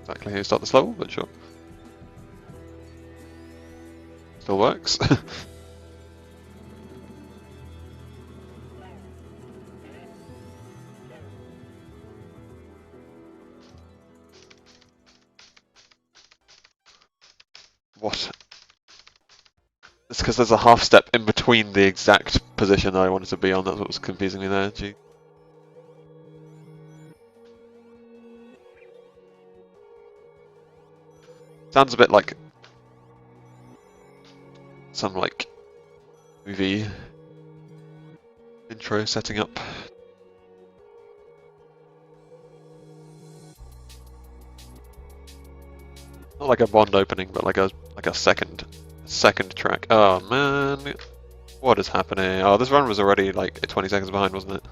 Exactly how you start this level, but sure. Still works. What? It's because there's a half step in between the exact position that I wanted to be on. That's what was confusing me there. Gee. Sounds a bit like some like movie intro setting up. Not like a Bond opening, but like a second track. Oh man, what is happening? Oh, this run was already like 20 seconds behind, wasn't it?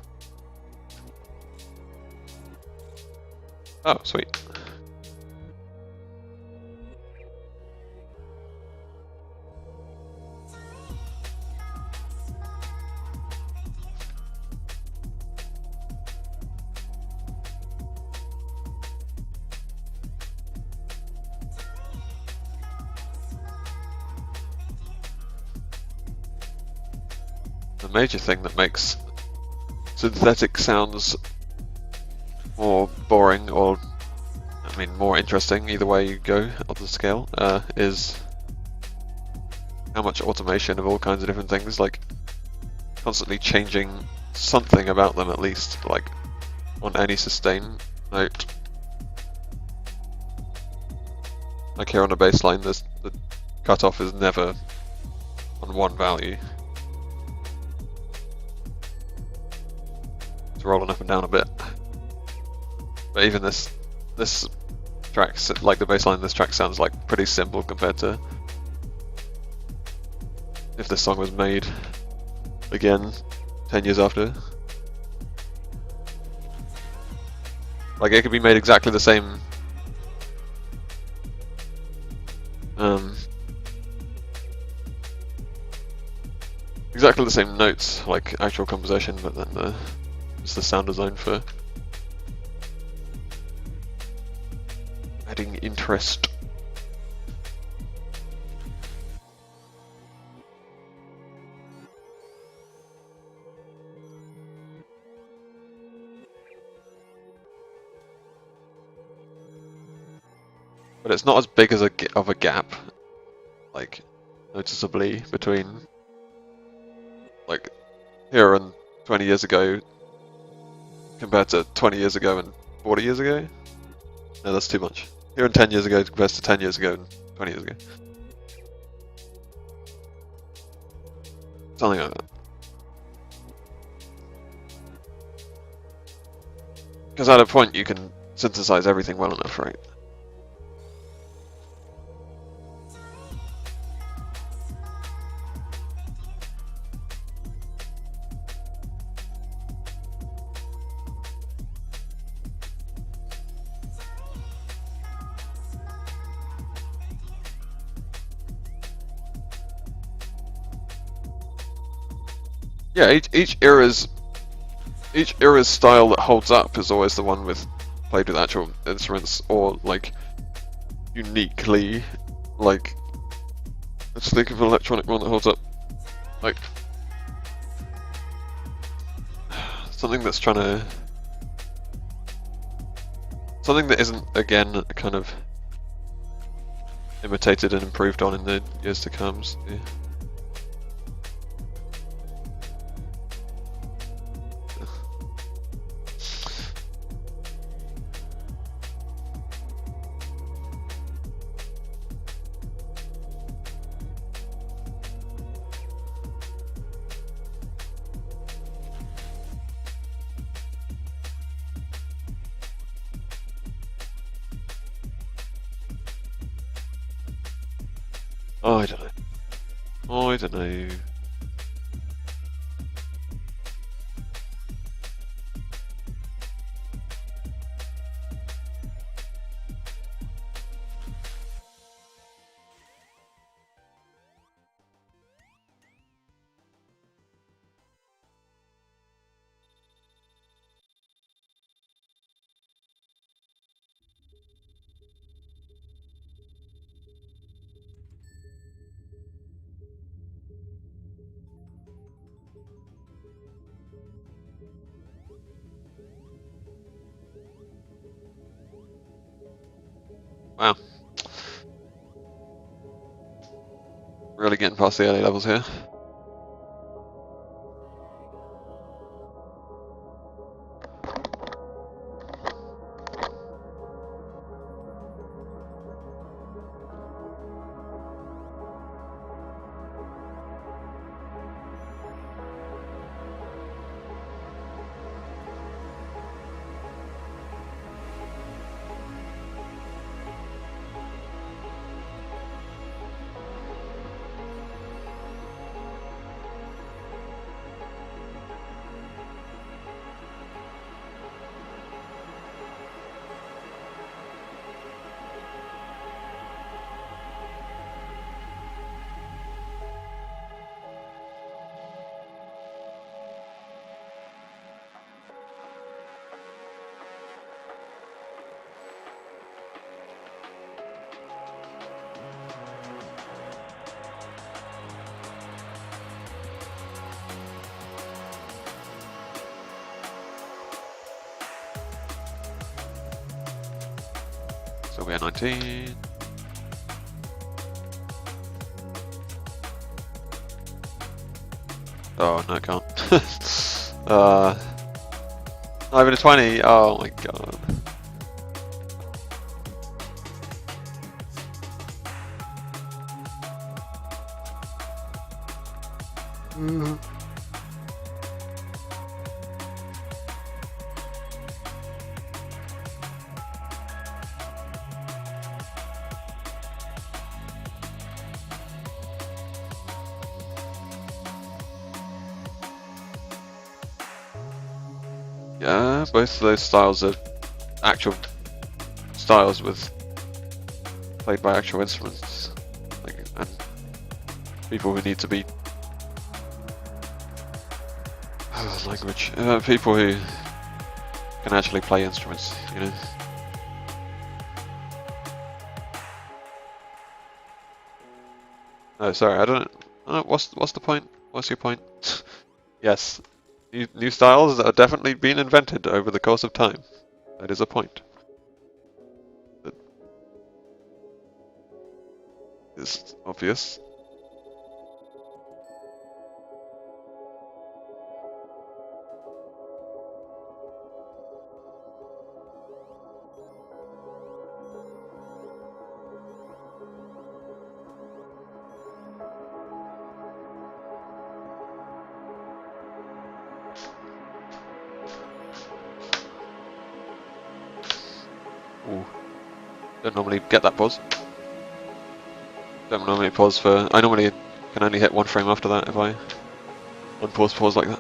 Oh, sweet. The major thing that makes synthetic sounds more boring, or I mean more interesting, either way you go on the scale, is how much automation of all kinds of different things, like constantly changing something about them at least, like on any sustain note. Like here on a bass line, the cutoff is never on one value. It's rolling up and down a bit. But even this track, like the bass line of this track, sounds like pretty simple compared to if this song was made again 10 years after. Like it could be made exactly the same exactly the same notes, like actual composition, but then it's the sound design for adding interest. But it's not as big as of a gap, like noticeably, between like here and 20 years ago compared to 20 years ago and 40 years ago. No, that's too much. Here and 10 years ago compared to 10 years ago and 20 years ago. Something like that. Because at a point you can synthesize everything well enough, right? Yeah, each era's style that holds up is always the one played with actual instruments, or like uniquely, like let's think of an electronic one that holds up, like something that's something that isn't again kind of imitated and improved on in the years to come. So, yeah. Oh, I don't know. Oh, I don't know. Wow. Really getting past the early levels here. So we're 19. Oh, no, I can't. Not even a 20. Oh my god. Yeah, both of those styles are actual styles with played by actual instruments, like, and people who need to be language. People who can actually play instruments, you know. Oh, sorry, I don't. What's the point? What's your point? Yes, new styles are definitely being invented over the course of time. That is a point. That is obvious. Ooh. Don't normally get that pause. Don't normally pause for. I normally can only hit one frame after that if I unpause like that.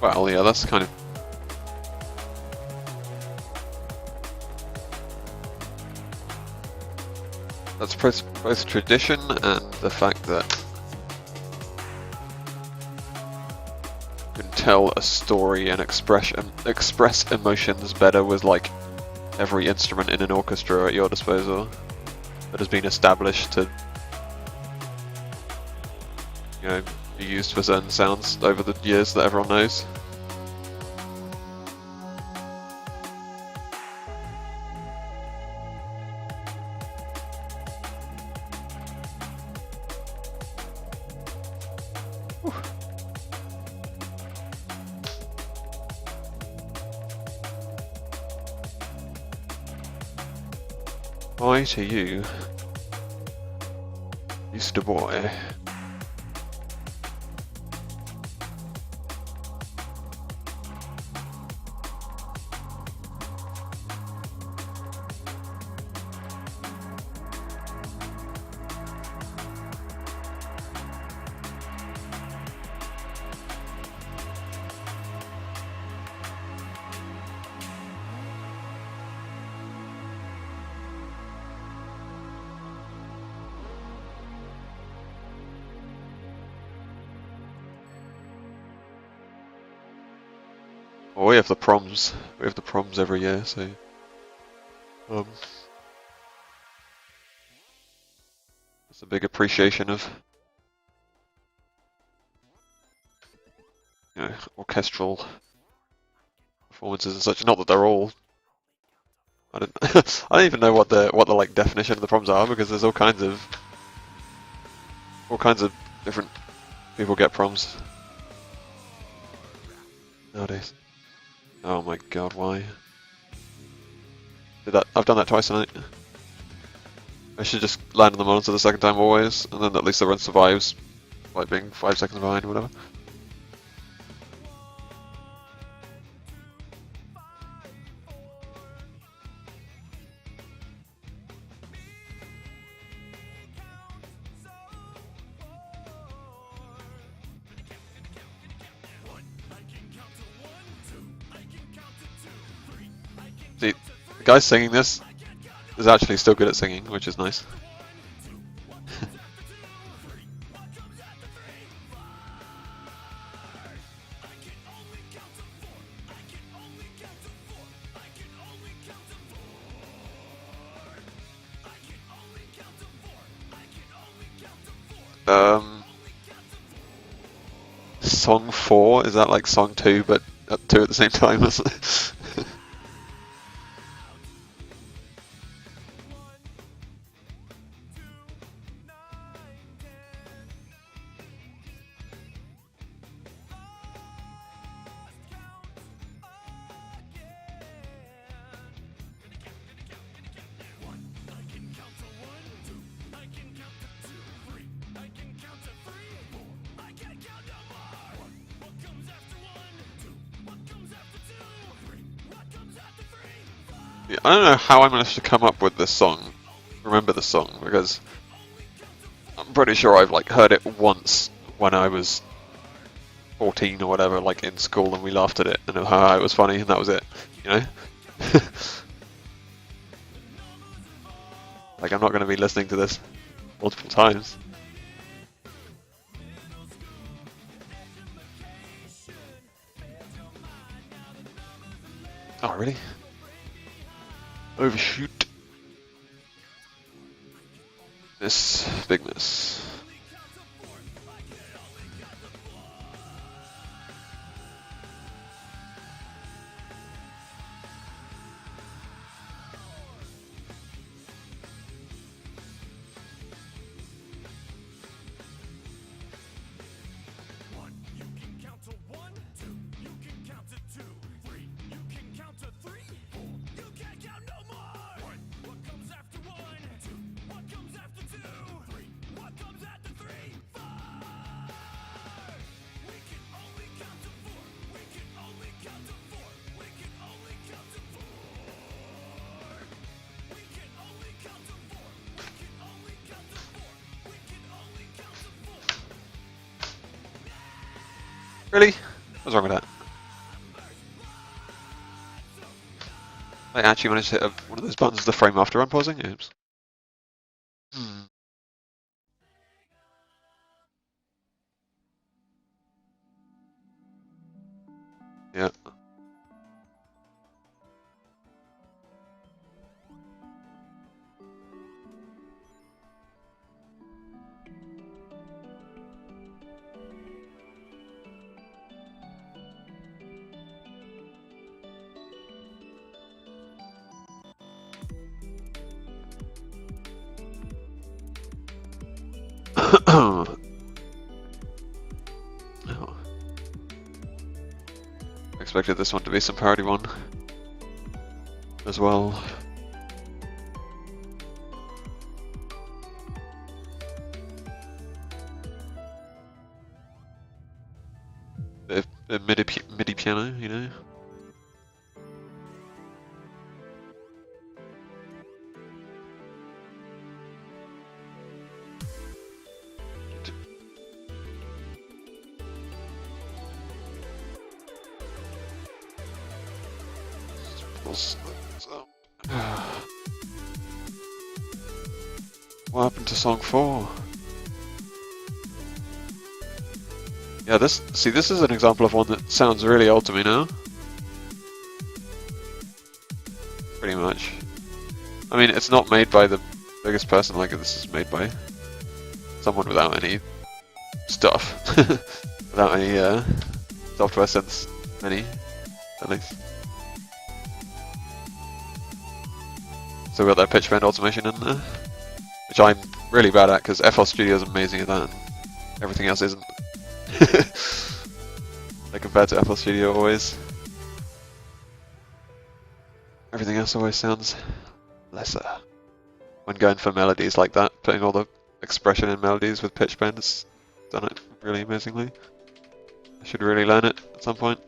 Well, yeah, that's kind of. That's both tradition and the fact that can tell a story and express emotions better with like every instrument in an orchestra at your disposal that has been established to, you know, be used for certain sounds over the years that everyone knows. Why to you, Easter boy? Well, we have the proms. We have the proms every year, so it's a big appreciation of, you know, orchestral performances and such. Not that they're all. I don't. I don't even know what the like definition of the proms are, because there's all kinds of different people get proms nowadays. Oh my god, why? I've done that twice tonight. I should just land on the monitor the second time always, and then at least the run survives, like being 5 seconds behind or whatever. See, the guy singing this is actually still good at singing, which is nice. Song 4, is that like song 2 but 2 at the same time? Yeah, I don't know how I managed to come up with this song, remember the song, because I'm pretty sure I've like heard it once when I was 14 or whatever, like in school, and we laughed at it and it was funny, and that was it, you know? Like, I'm not going to be listening to this multiple times. Oh, really? Overshoot. Miss, big miss. Really? What's wrong with that? I actually managed to hit one of those buttons with the frame after unpausing? Oops. Yeah. Oh. Expected this one to be some party one as well. Bit of MIDI piano, you know. What happened to song 4? Yeah, this is an example of one that sounds really old to me now. Pretty much. I mean, it's not made by the biggest person, like this is made by someone without any stuff. Without any software sense, any, at least. So we've got that pitch bend automation in there, which I'm really bad at because FL Studio is amazing at that and everything else isn't. Like compared to FL Studio always. Everything else always sounds lesser. When going for melodies like that, putting all the expression in melodies with pitch bend, it's done it really amazingly. I should really learn it at some point.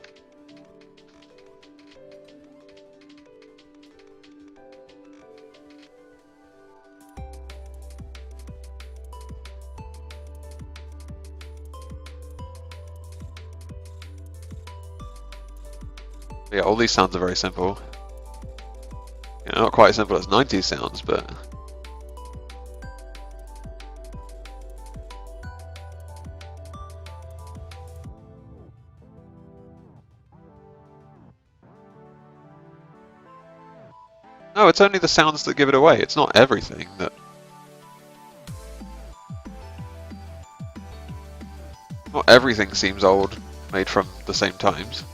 Yeah, all these sounds are very simple. You know, not quite as simple as 90s sounds, but... No, it's only the sounds that give it away. It's not everything that... Not everything seems old, made from the same times.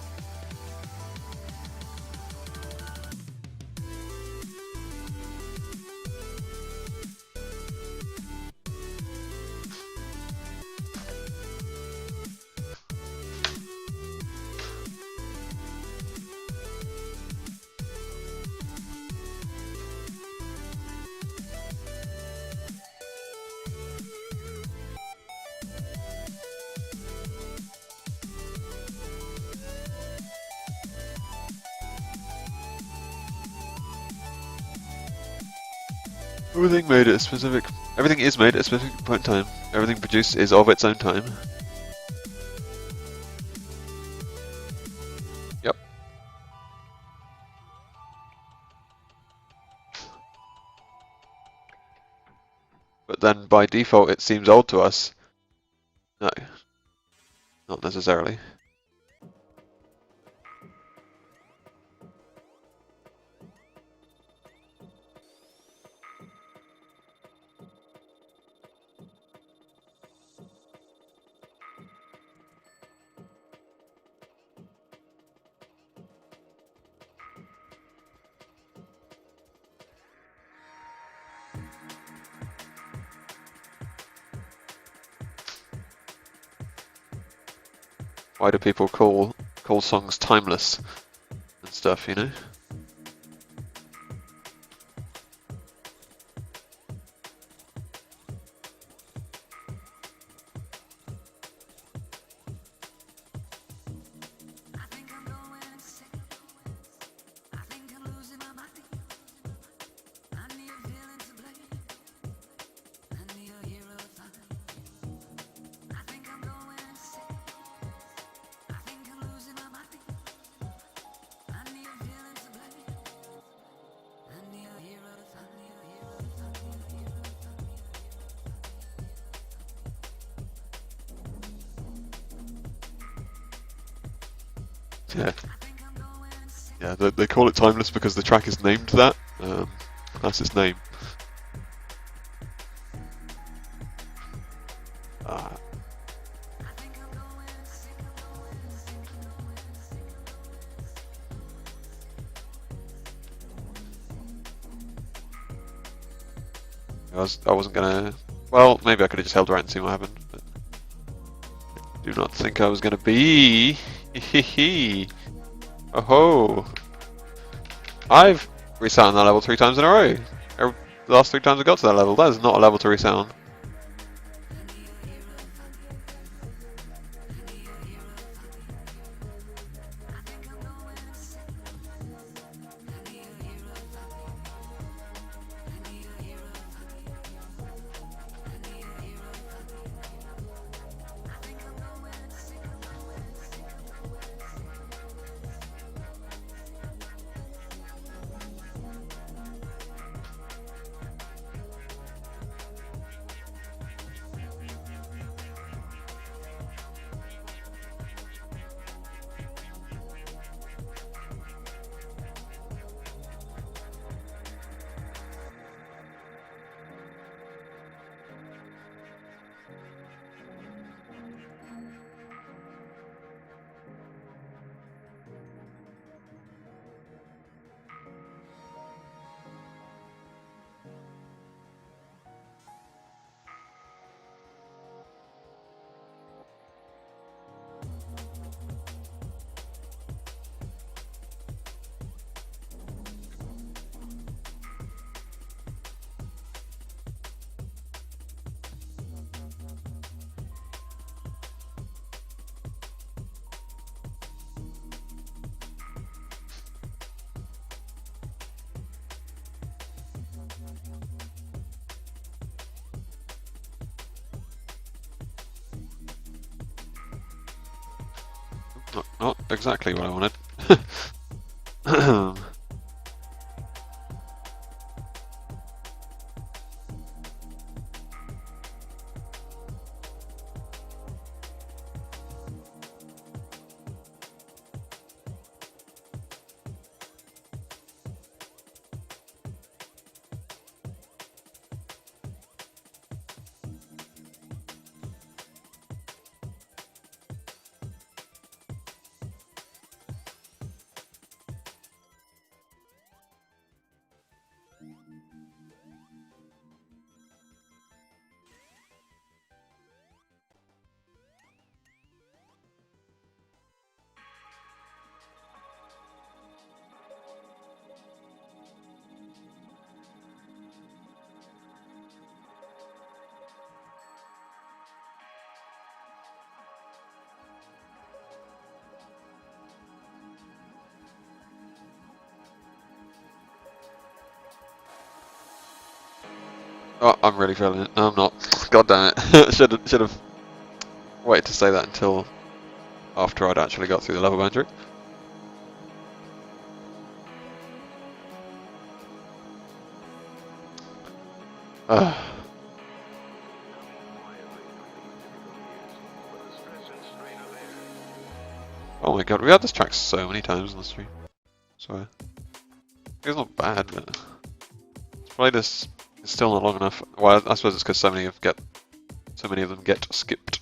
Everything is made at a specific point in time. Everything produced is of its own time. Yep. But then by default it seems old to us. No. Not necessarily. Why do people call songs timeless and stuff, you know? Yeah. Yeah, they call it timeless because the track is named that. That's its name. Uh, I wasn't gonna. Well, maybe I could have just held right and seen what happened. But do not think I was gonna be. Oh ho! I've resat on that level 3 times in a row. The last 3 times I got to that level, that is not a level to resat on. Not exactly what I wanted. Oh, I'm really feeling it. No, I'm not. God damn it. should have waited to say that until after I'd actually got through the level boundary. Oh my god, we had this track so many times on the stream. So it's not bad, but probably this is still not long enough. Well, I suppose it's because so many of them get skipped.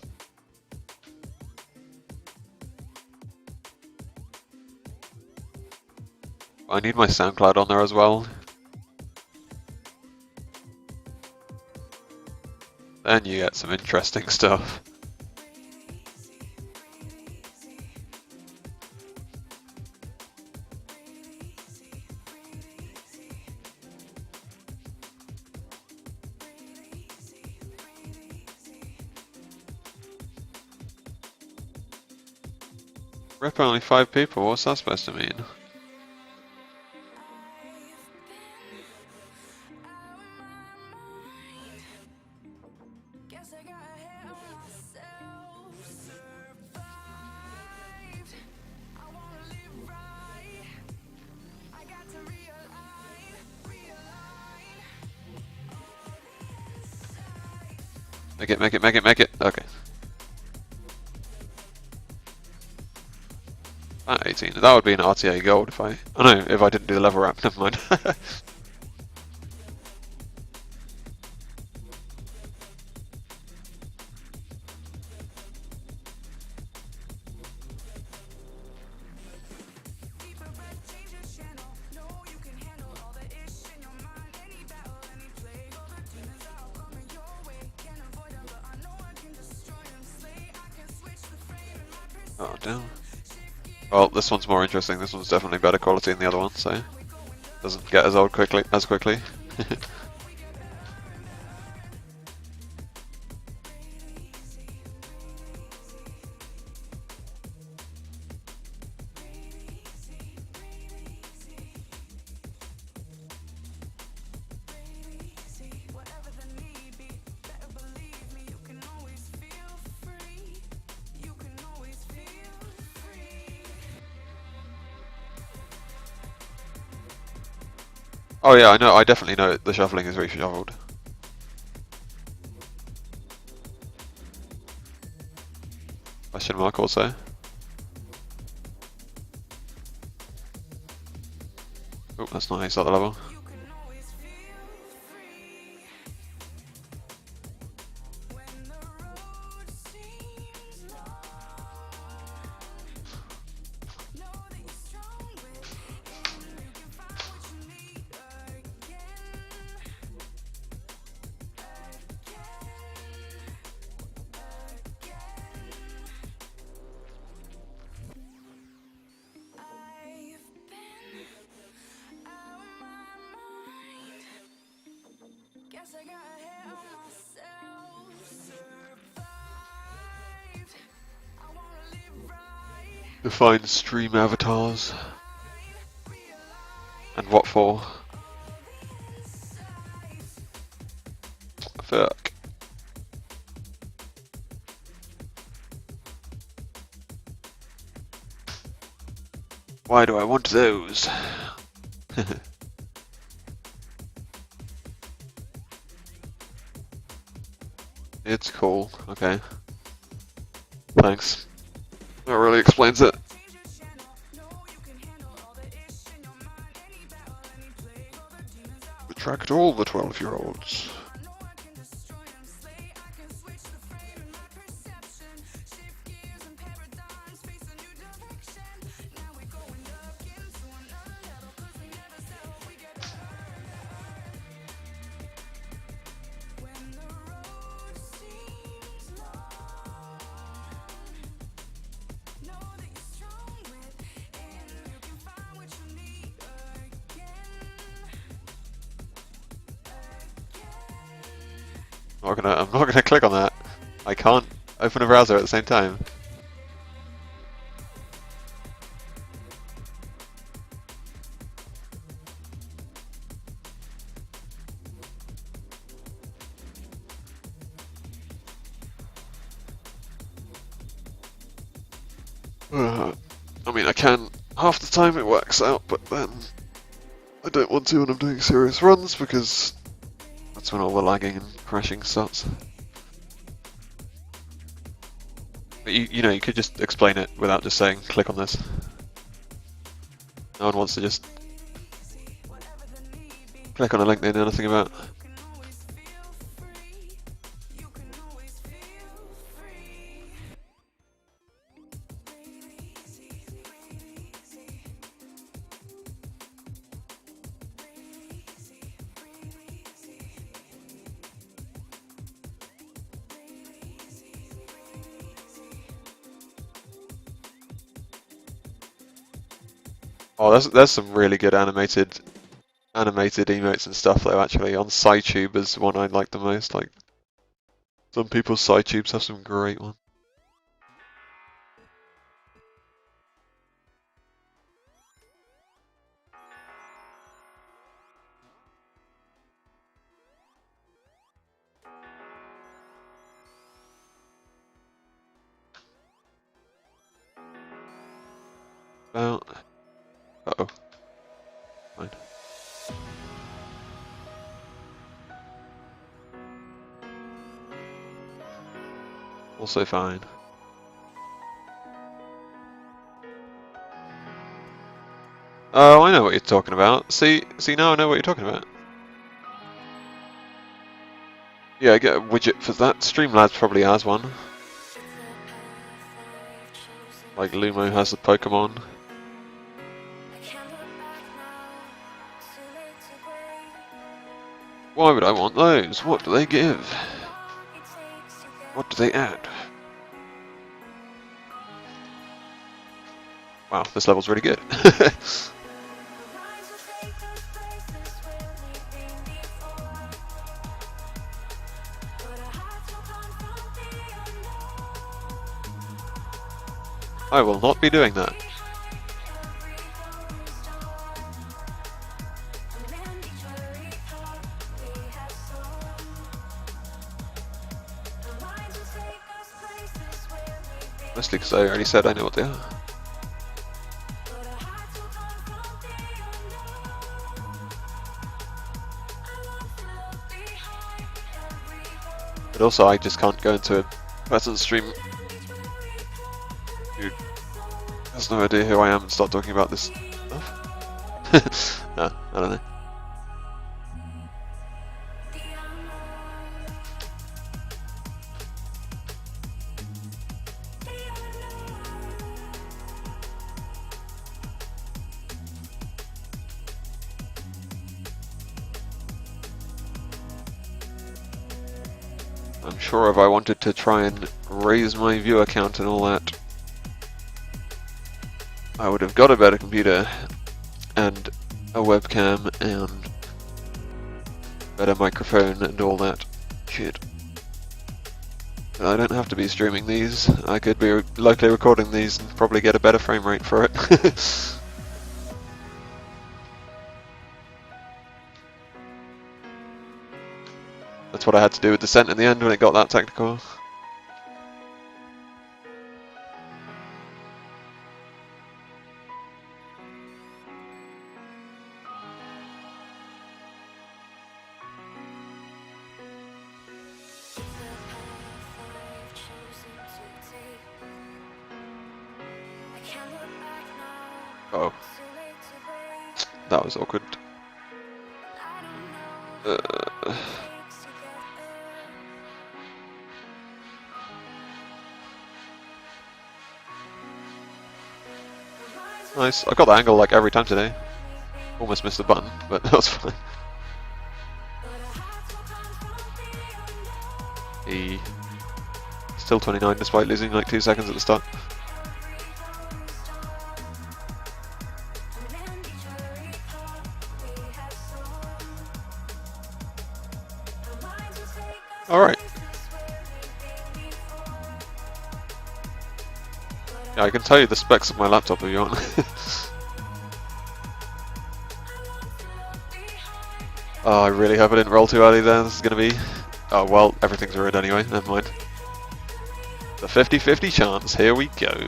I need my SoundCloud on there as well. Then you get some interesting stuff. Rip only 5 people, what's that supposed to mean? Make it. Okay. At 18. That would be an RTA gold if I... Oh no, if I didn't do the level wrap, never mind. Oh, damn. Well, this one's more interesting. This one's definitely better quality than the other one, so doesn't get as old quickly. Oh yeah, I know. I definitely know the shuffling is reshuffled. Question mark also. Oh, that's not how you start the level. Define stream avatars. And what for? Fuck. Why do I want those? It's cool, okay. Thanks. That really explains it. Attract all the 12-year-olds. I'm not gonna click on that. I can't open a browser at the same time. I mean, I can half the time it works out, but then I don't want to when I'm doing serious runs because that's when all the lagging and crashing starts. But you know, you could just explain it without just saying, click on this. No one wants to just click on a link they know nothing about. Oh, there's some really good animated emotes and stuff though. Actually, on SciTube is one I like the most. Like, some people's SciTubes have some great ones. About. Uh-oh. Fine. Also fine. Oh, I know what you're talking about. See now I know what you're talking about. Yeah, I get a widget for that. Streamlabs probably has one. Like Lumo has the Pokemon. Why would I want those? What do they give? What do they add? Wow, this level's really good. I will not be doing that. Mostly because I already said I know what they are. But also I just can't go into a person's stream who has no idea who I am and start talking about this stuff. No, I don't know. I'm sure if I wanted to try and raise my viewer count and all that, I would have got a better computer and a webcam and better microphone and all that shit. But I don't have to be streaming these. I could be locally recording these and probably get a better frame rate for it. That's what I had to do with Descent in the end when it got that technical. Oh. That was awkward. Nice. I got the angle like every time today. Almost missed the button, but that was fine. He still 29 despite losing like 2 seconds at the start. Alright. Yeah, I can tell you the specs of my laptop if you want. Oh, I really hope I didn't roll too early there. This is going to be... Oh, well, everything's ruined anyway. Never mind. The 50-50 chance. Here we go.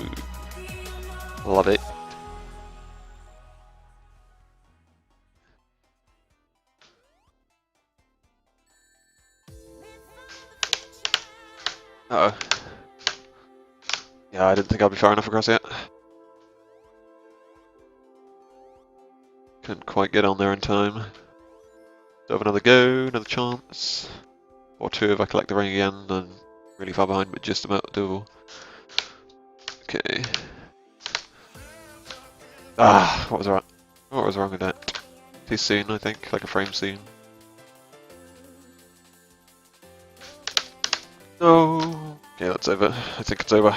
Love it. Uh-oh. Yeah, I didn't think I'd be far enough across yet. Couldn't quite get on there in time. So have another go, another chance. Or two if I collect the ring again, and really far behind, but just about doable. Okay. Ah, what was wrong? What was wrong with that? Too soon, I think, like a frame soon. No. Okay, that's over. I think it's over.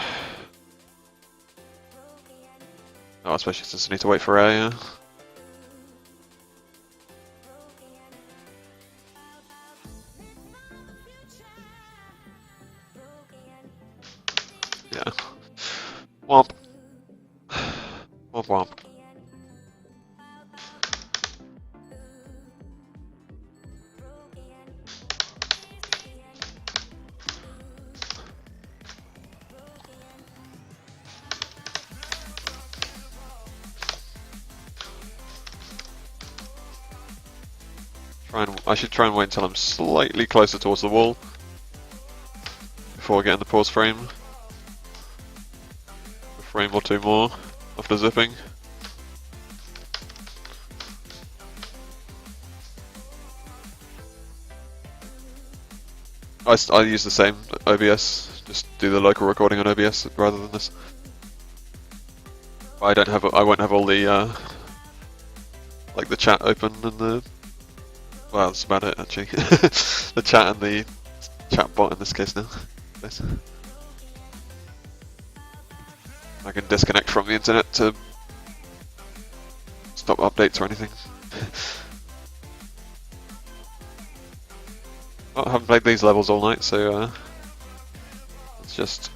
Oh, especially since I need to wait for air. Yeah. Womp. Womp womp. I should try and wait until I'm slightly closer towards the wall before getting the pause frame. A frame or two more after zipping. I use the same OBS, just do the local recording on OBS rather than this. I won't have all the like the chat open and the, well, that's about it actually. The chat and the chat bot in this case now. I can disconnect from the internet to stop updates or anything. I haven't played these levels all night, so let's just...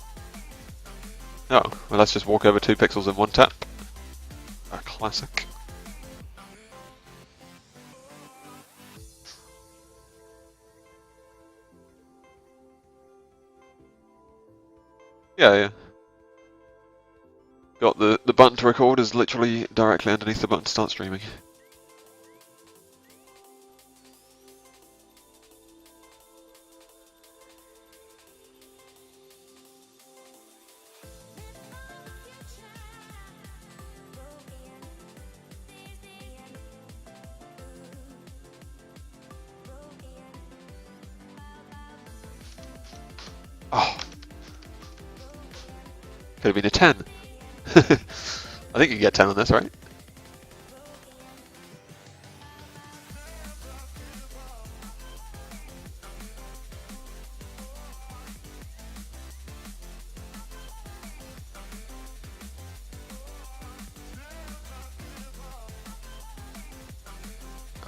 Oh, well, let's just walk over 2 pixels in one tap. A classic. Yeah. Got the button to record is literally directly underneath the button to start streaming. Oh. Could have been a 10. I think you can get 10 on this, right?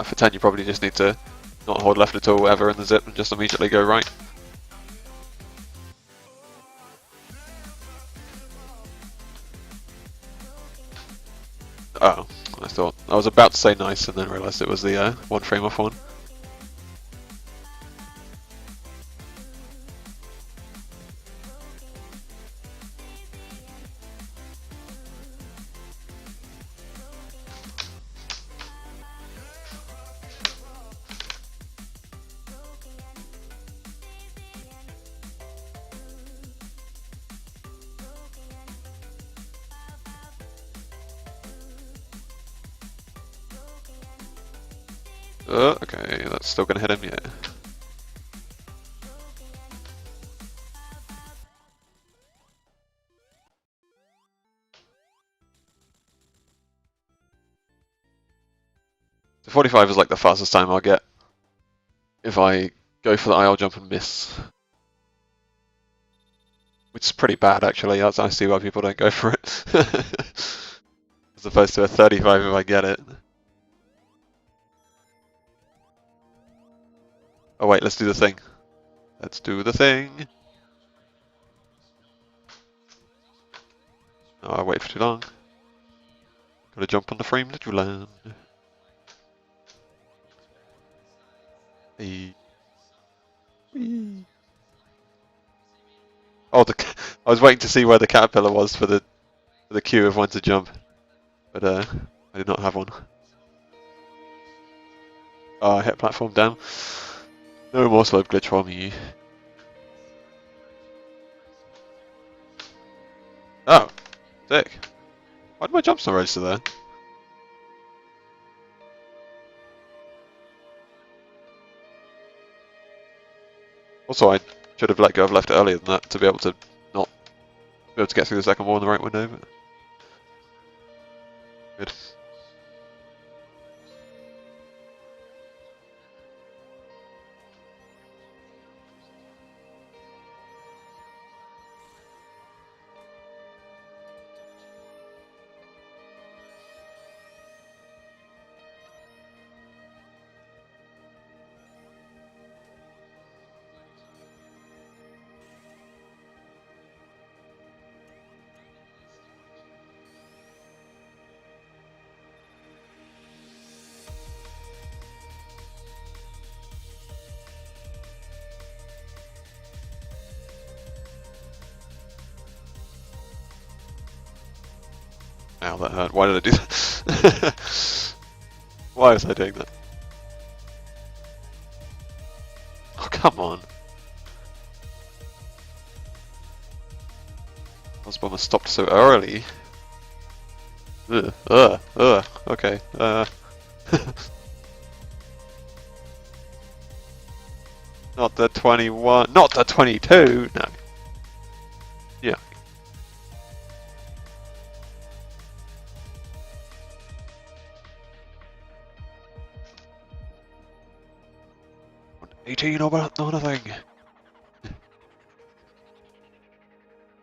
For 10 you probably just need to not hold left at all ever in the zip and just immediately go right. Oh, I was about to say nice and then realised it was the one frame off one. Okay, that's still gonna hit him, yeah. So 45 is like the fastest time I'll get if I go for the aisle jump and miss. Which is pretty bad actually, I see why people don't go for it. As opposed to a 35 if I get it. Oh wait, let's do the thing. Let's do the thing. Oh, I wait for too long. Gotta jump on the frame that you land. Hey. Whee. Oh, I was waiting to see where the caterpillar was for the queue of when to jump, but I did not have one. Oh, I hit platform down. No more slope glitch for me. Oh, sick. Why did my jumps not register there? Also, I should have let go of left it earlier than that to be able to get through the second wall in the right window. But... good. Ow, that hurt. Why did I do that? Why was I doing that? Oh, come on. Osbomber stopped so early. Okay. Not the 21. Not the 22. No. Yeah. $18 or nothing.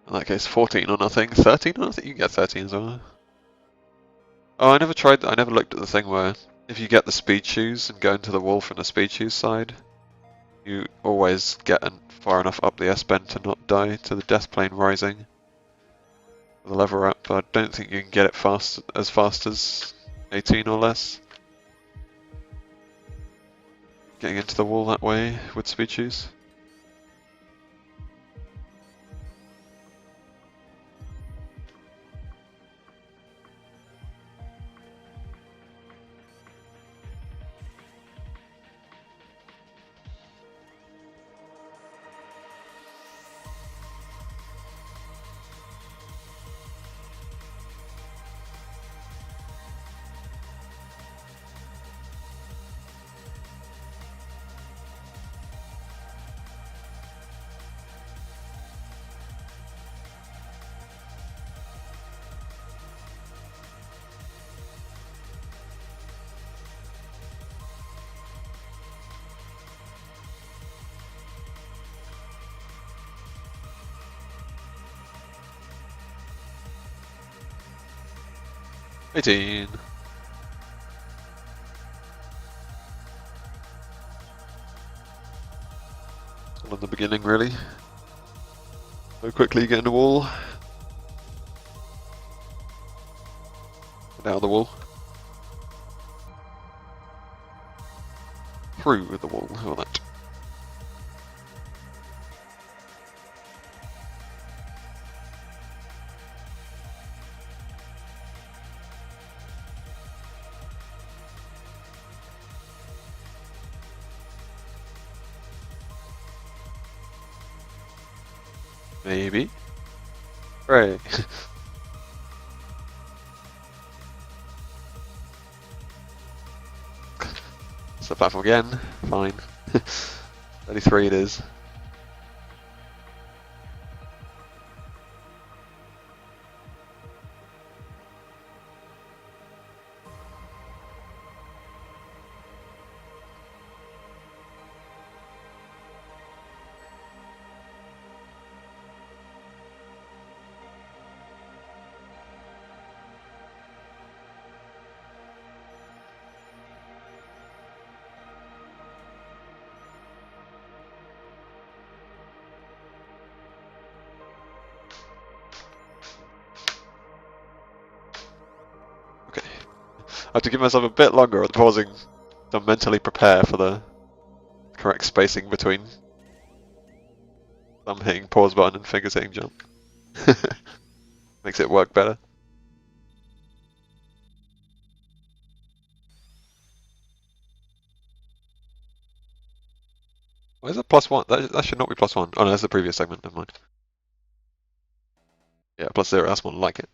In that case, 14 or nothing. 13 or nothing? You can get 13 as well. Oh, I never tried. I never looked at the thing where if you get the speed shoes and go into the wall from the speed shoes side, you always get far enough up the S-bend to not die to the death plane rising. The lever up, but I don't think you can get it fast as 18 or less. Getting into the wall that way with speed shoes. $18. All in the beginning, really. So quickly you get in the wall. Get out of the wall. Through the wall, how about that? Maybe. Right. It's the platform again. Fine. 33 it is. Okay. I have to give myself a bit longer at pausing to mentally prepare for the correct spacing between thumb hitting pause button and fingers hitting jump. Makes it work better. Why is it +1? That should not be +1. Oh no, that's the previous segment, never mind. Yeah, +0, that's more like it.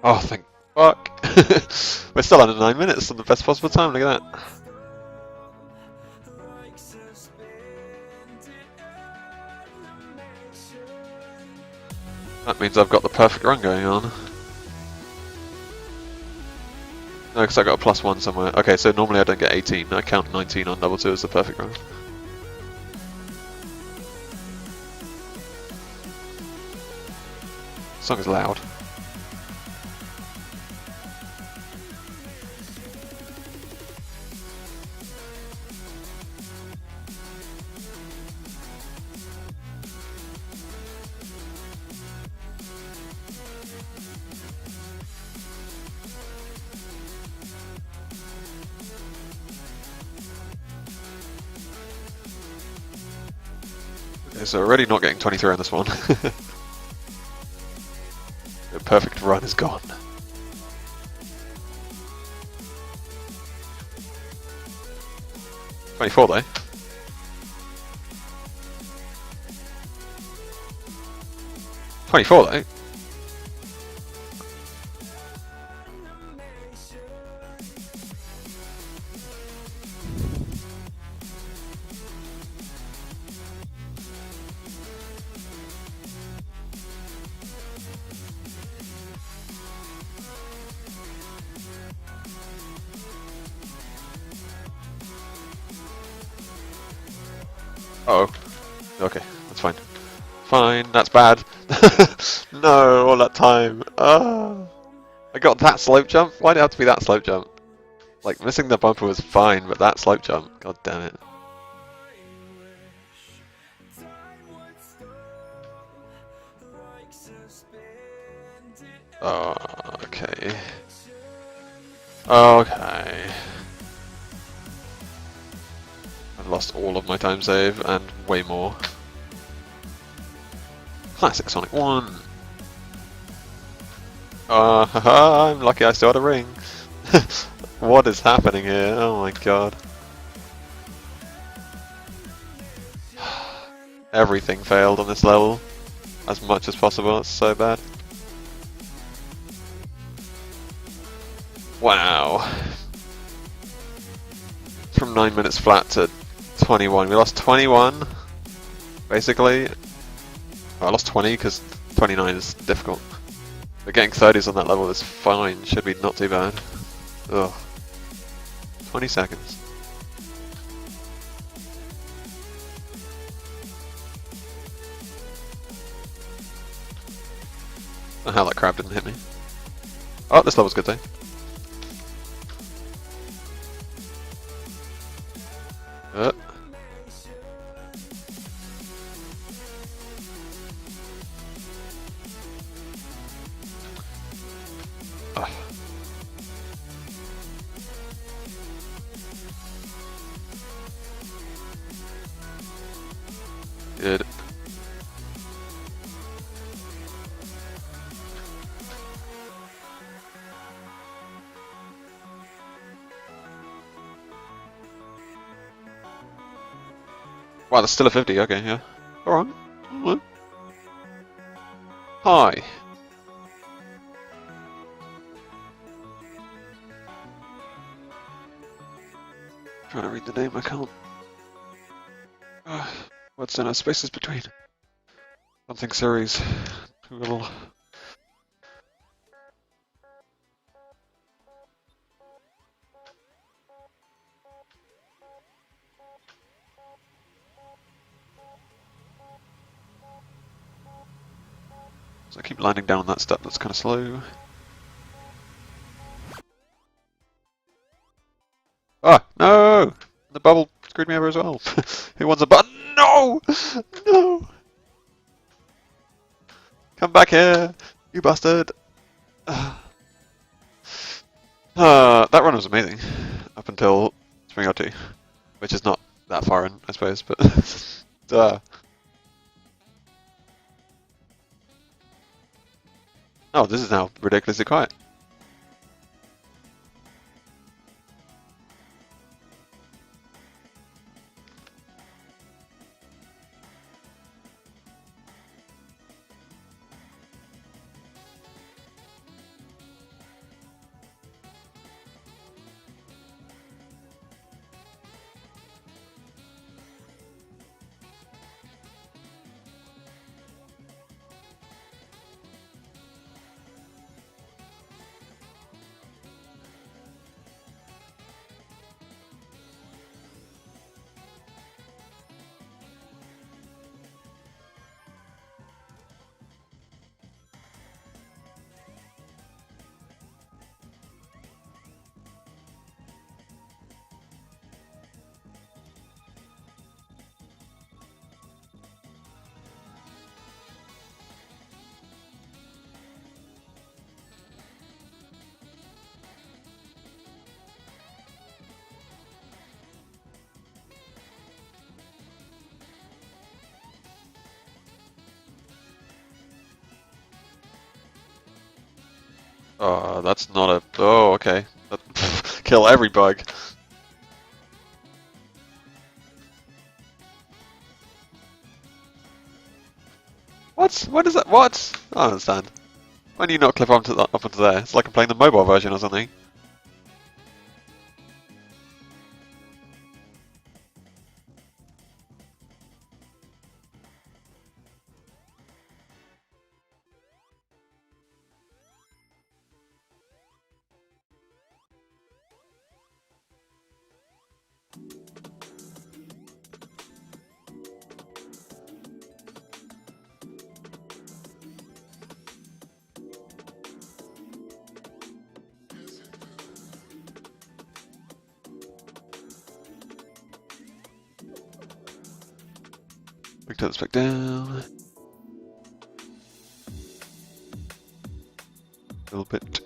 Oh, thank fuck. We're still under 9 minutes on the best possible time, look at that. That means I've got the perfect run going on. No, because I got a +1 somewhere. Okay, so normally I don't get 18. I count 19 on double 2 as the perfect run. The song is loud. It's already not getting 23 on this one. The perfect run is gone. $24 though. $24 though. Uh oh. Okay, that's fine. Fine, that's bad. No, all that time. Ah. I got that slope jump? Why'd it have to be that slope jump? Like, missing the bumper was fine, but that slope jump, god damn it. Oh, okay. Okay. I've lost all of my time save, and way more. Classic Sonic 1! Haha, I'm lucky I still had a ring. What is happening here? Oh my god. Everything failed on this level. As much as possible, it's so bad. Wow. From 9 minutes flat to 21. We lost 21, basically. Well, I lost 20 because 29 is difficult. But getting 30s on that level is fine, should be not too bad. Ugh. 20 seconds. I don't know how that crab didn't hit me. Oh, this level's good though. Uh. Oh. Good. Wow, that's still a 50, okay, yeah. Alright. Alright. Hi. Trying to read the name, I can't. What's in our spaces between? Something series. Little. So I keep landing down on that step that's kind of slow. Ah, no! The bubble screwed me over as well. Who wants a button? No! No! Come back here, you bastard! That run was amazing. Up until Spring R2. Which is not that far in, I suppose, but... Oh, this is now ridiculously quiet. Oh, that's not a... Oh, okay. Kill every bug. What? When is that? What? I don't understand. Why do you not clip up onto there? It's like I'm playing the mobile version or something. We can turn this back down. A little bit.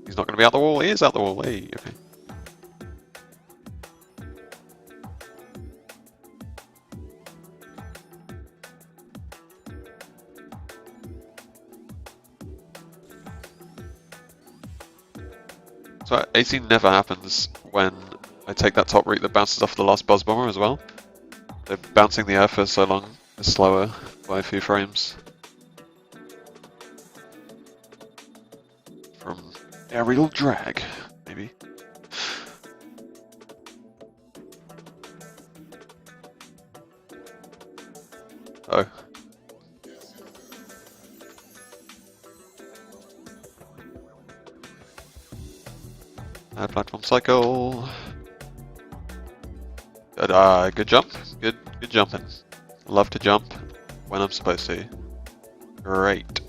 He's not going to be out the wall. He is out the wall. Hey, okay. So 18 never happens when I take that top route that bounces off the last buzz bomber as well. So bouncing the air for so long is slower by a few frames. From aerial drag, maybe. Oh. Add platform cycle. Good jump. Good jumping. Love to jump when I'm supposed to. Great.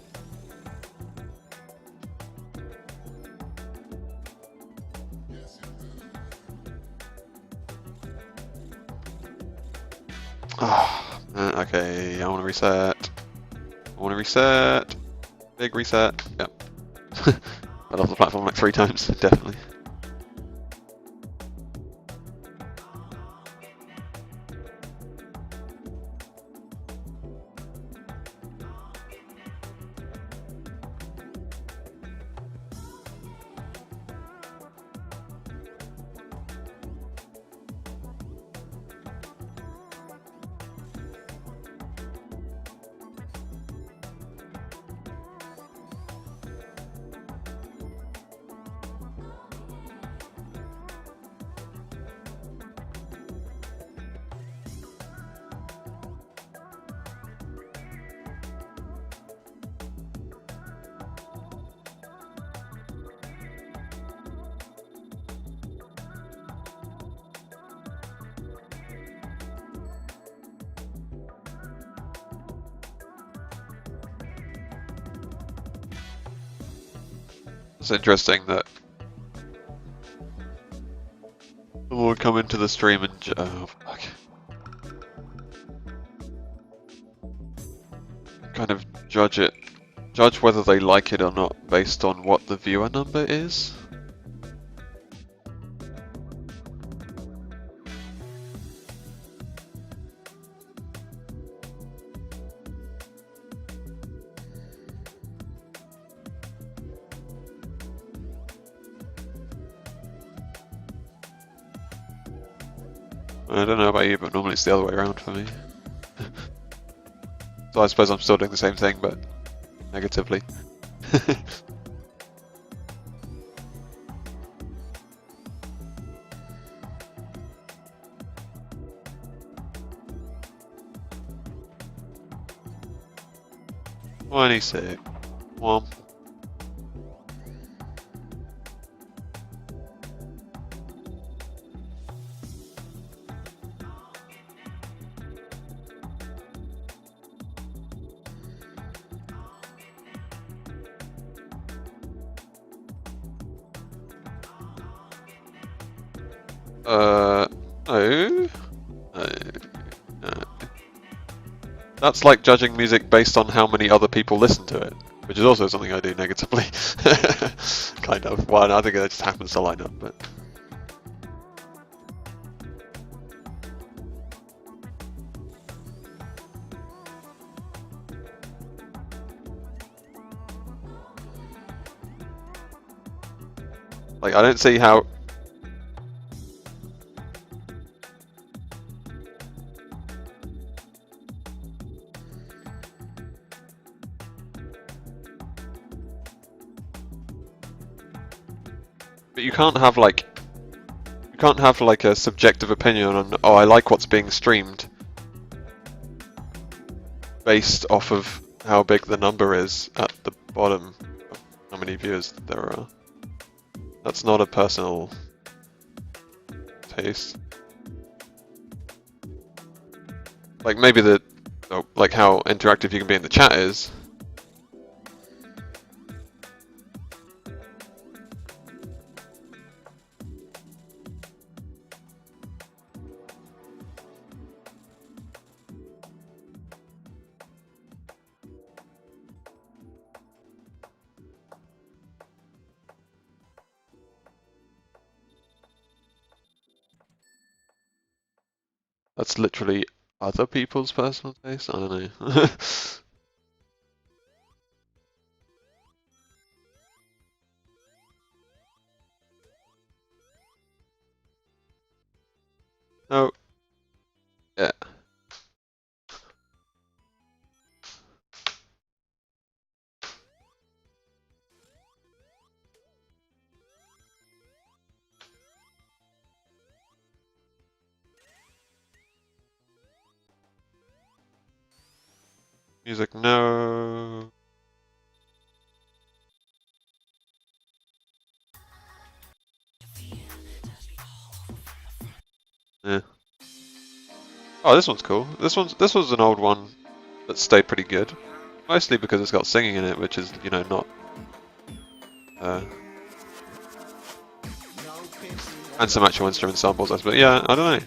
Okay, I want to reset. Big reset. Yep. Fell off the platform like 3 times, definitely. It's interesting that someone would come into the stream and oh, fuck. Kind of judge whether they like it or not based on what the viewer number is. I don't know about you, but normally it's the other way around for me. So I suppose I'm still doing the same thing, but negatively. $26. One. No. No. No. That's like judging music based on how many other people listen to it. which is also something I do negatively. Kind of. Well, I think it just happens to line up, but. Like, I don't see how. But you can't have like a subjective opinion on, oh, I like what's being streamed based off of how big the number is at the bottom of how many viewers there are. That's not a personal taste. Like maybe like how interactive you can be in the chat is. That's literally other people's personal taste? I don't know. Oh, yeah. Music, no. Yeah. Oh, this one's cool. This was an old one that stayed pretty good. Mostly because it's got singing in it, which is, you know, not and some actual instrument samples, I suppose. Yeah, I don't know.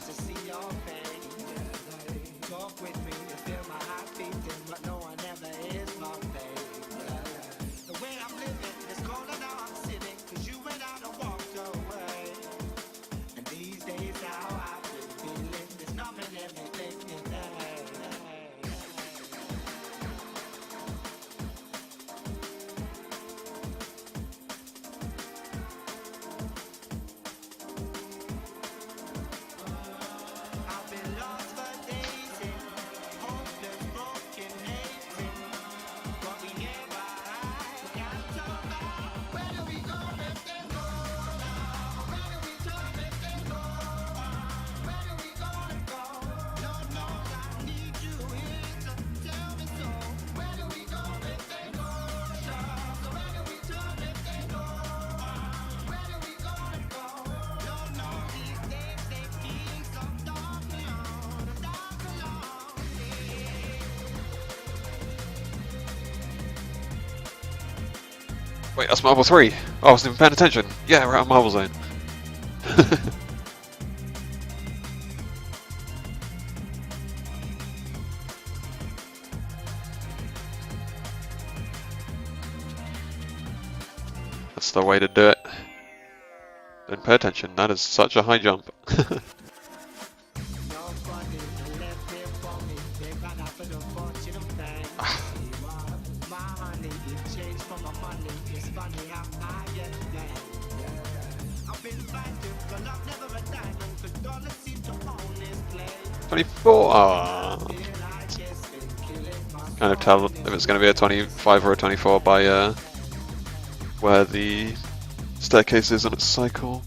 Wait, that's Marble 3! Oh, I wasn't even paying attention! Yeah, we're out of Marble Zone. That's the way to do it. Don't pay attention, that is such a high jump. Oh. Kind of tell if it's going to be a 25 or a 24 by where the staircase is on its cycle.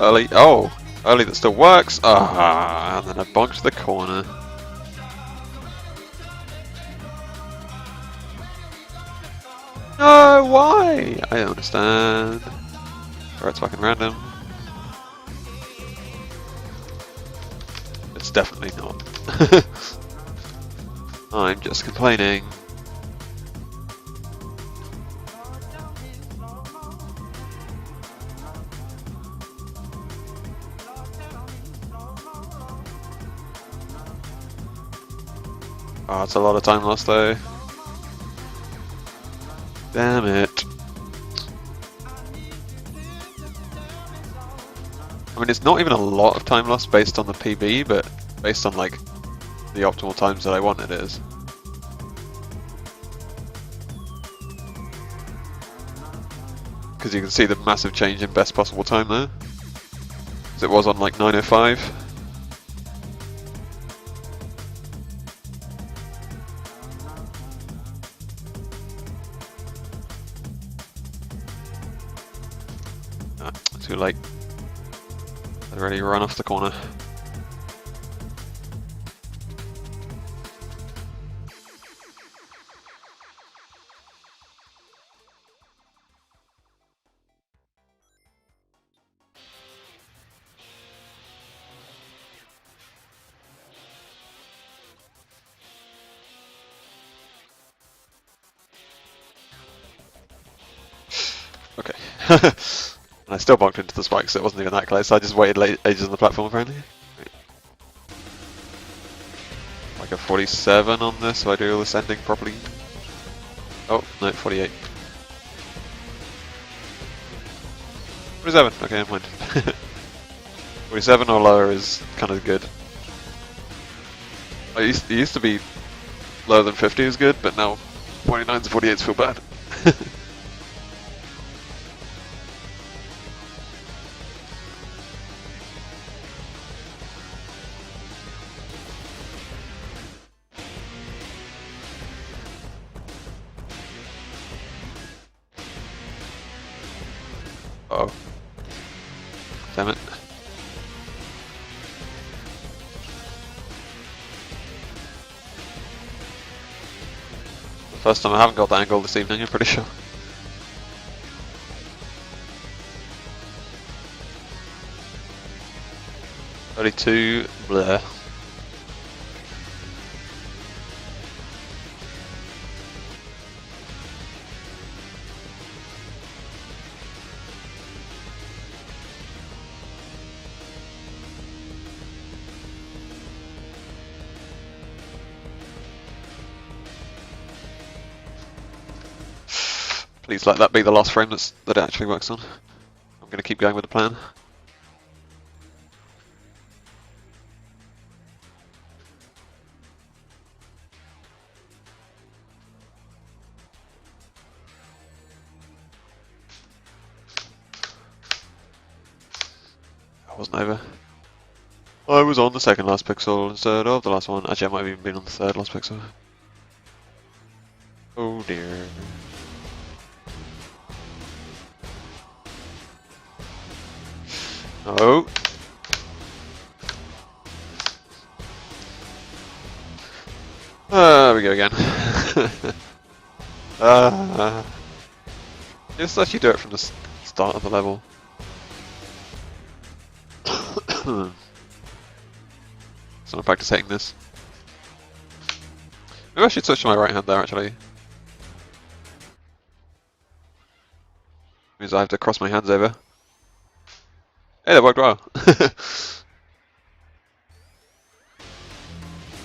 Early. Oh, early that still works. Ah, and then I bonked the corner. No, why? I don't understand. Or it's fucking random. It's definitely not. I'm just complaining. Oh, it's a lot of time lost though. Damn it. I mean, it's not even a lot of time lost based on the PB, but based on like the optimal times that I want, it is. Because you can see the massive change in best possible time there. Because it was on like 9:05. Ah, too late. I'd already run off the corner. Okay. I still bumped into the spike, so it wasn't even that close. I just waited ages on the platform apparently. Right. Like a 47 on this, so I do all this ending properly. Oh, no, 48. 47, okay, never mind. 47 or lower is kind of good. It used to be lower than 50 is good, but now 49s and 48s feel bad. Uh oh. Damn it. First time I haven't got the angle this evening, I'm pretty sure. $32, bleh. Please let that be the last frame that it actually works on. I'm going to keep going with the plan. I wasn't over. I was on the second last pixel instead of the last one. Actually, I might have even been on the third last pixel. Oh dear. Oh. There we go again. Just let you do it from the start of the level. So I'm practice hitting this. Maybe I should switch to my right hand there actually. Means I have to cross my hands over. Hey, that worked well.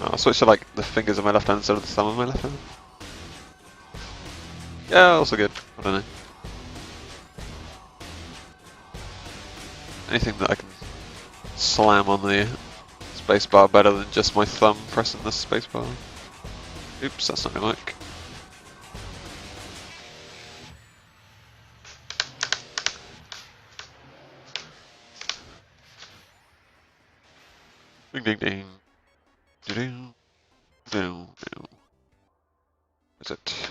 I'll switch to like the fingers of my left hand instead of the thumb of my left hand. Yeah, also good. I don't know. Anything that I can slam on the spacebar better than just my thumb pressing the spacebar. Oops, that's not gonna work. Ding ding ding. Doo-doo. Doo-doo. Is it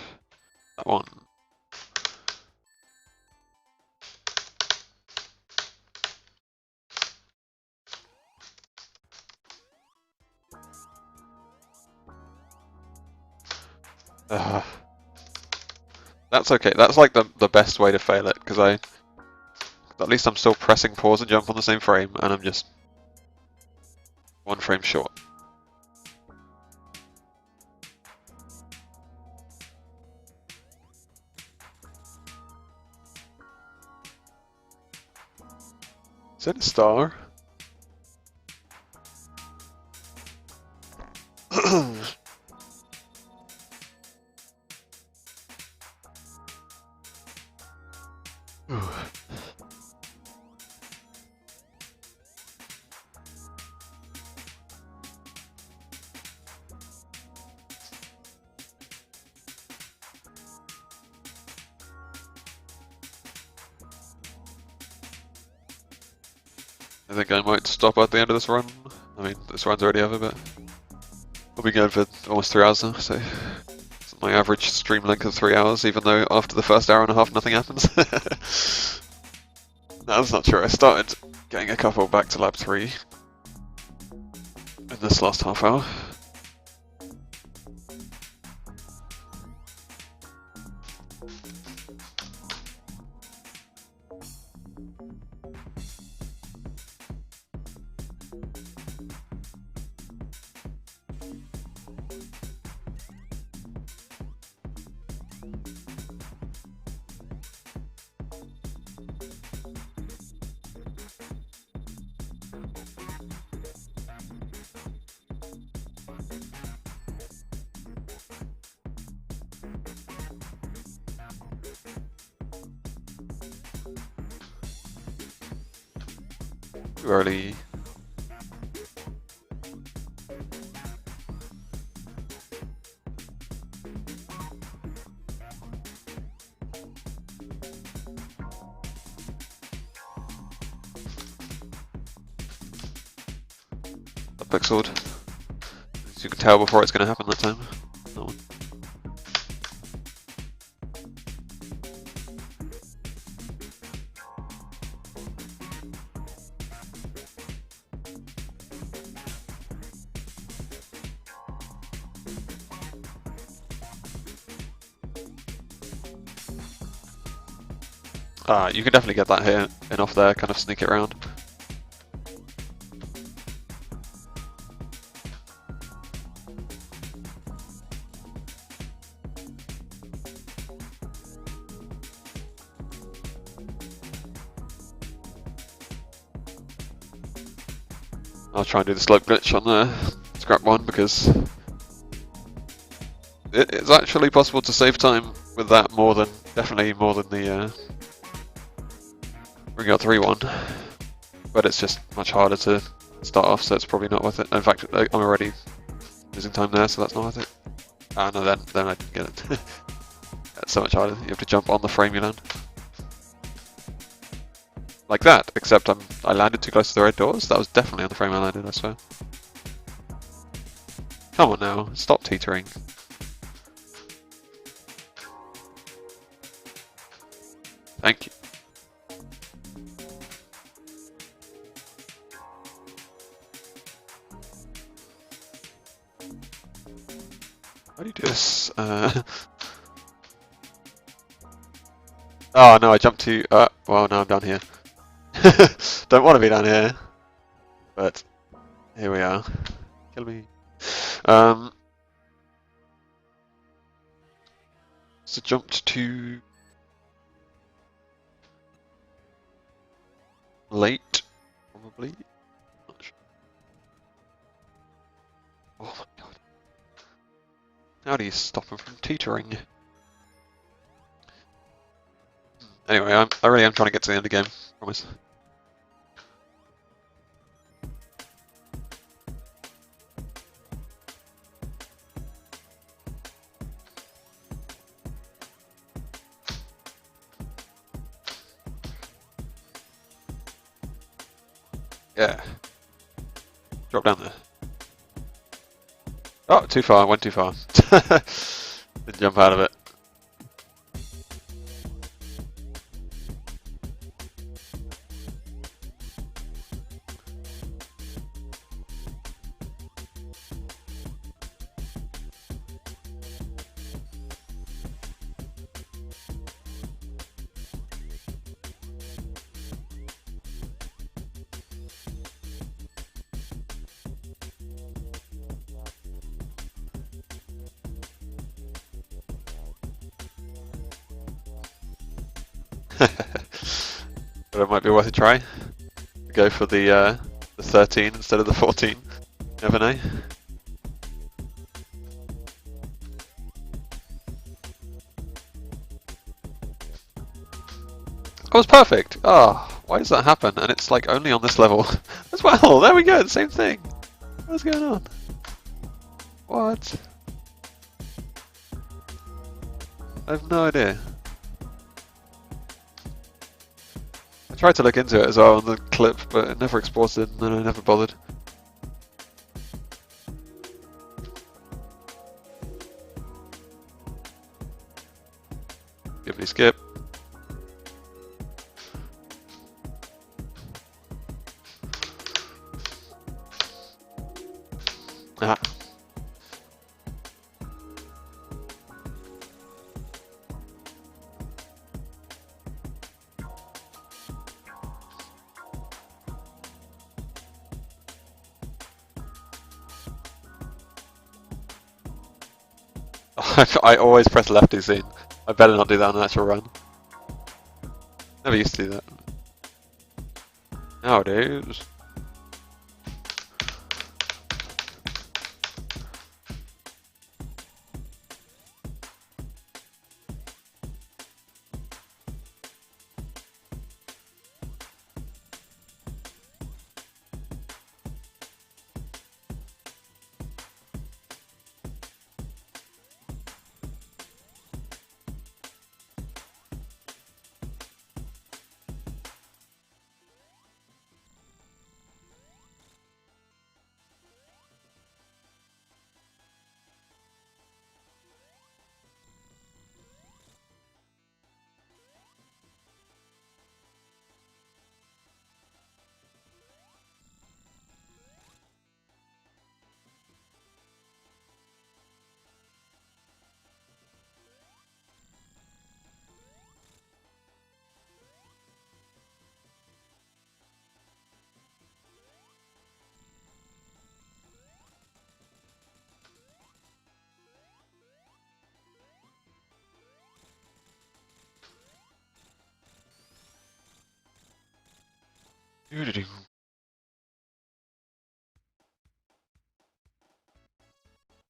that one? That's okay. That's like the best way to fail it, because at least I'm still pressing pause and jump on the same frame, and I'm just 1 frame short. Is that a star? I think I might stop at the end of this run. I mean, this run's already over, but we'll be going for almost 3 hours now, so it's my average stream length of 3 hours, even though after the first hour and a half nothing happens. No, that's not true. I started getting a couple back to lab 3 in this last half hour. Too early. Pixeled. As you can tell before it's going to happen that time. That one. You can definitely get that here and off there, kind of sneak it around. I'll try and do the slope glitch on the scrap one because it's actually possible to save time with that definitely more than the Ring Out 3 one, but it's just much harder to start off, so it's probably not worth it. In fact, I'm already losing time there, so that's not worth it. Ah no, then I didn't get it. It's so much harder. You have to jump on the frame you land. Like that, except I landed too close to the red doors. That was definitely on the frame I landed, I swear. Come on now, stop teetering. Thank you. How do you do this? Oh no, I jumped to... well, now I'm down here. Don't want to be down here. But, here we are. Kill me. So jumped to... late, probably. Not sure. Oh my god. How do you stop him from teetering? Anyway, I really am trying to get to the end of the game, promise. Yeah. Drop down there. Oh, too far, went too far. Didn't jump out of it. But it might be worth a try. Go for the 13 instead of the 14. Never know. That was perfect! Ah, why does that happen? And it's like only on this level as well. There we go, the same thing. What's going on? What? I have no idea. I tried to look into it as well on the clip, but it never exported and I never bothered. Give me skip. Ah. I always press lefty scene. I better not do that on an actual run. Never used to do that. Nowadays.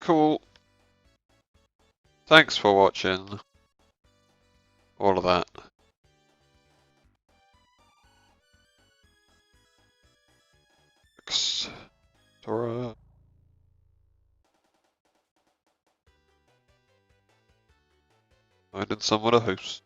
Cool. Thanks for watching. All of that. Dora. Finding someone to host.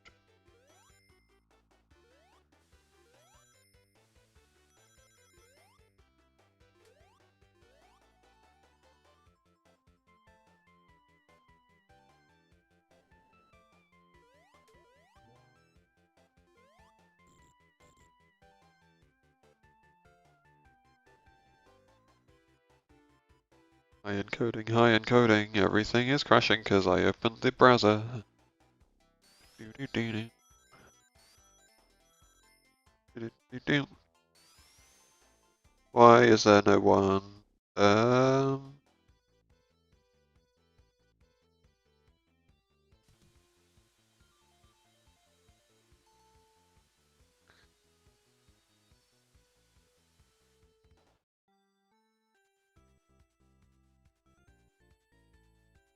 High encoding, everything is crashing because I opened the browser. Why is there no one?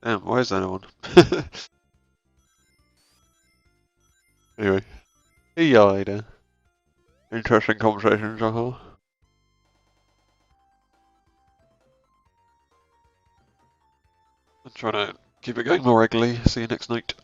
Damn, why is there no one? Anyway, see you later. Interesting conversations, I'm trying to keep it going more regularly. See you next night.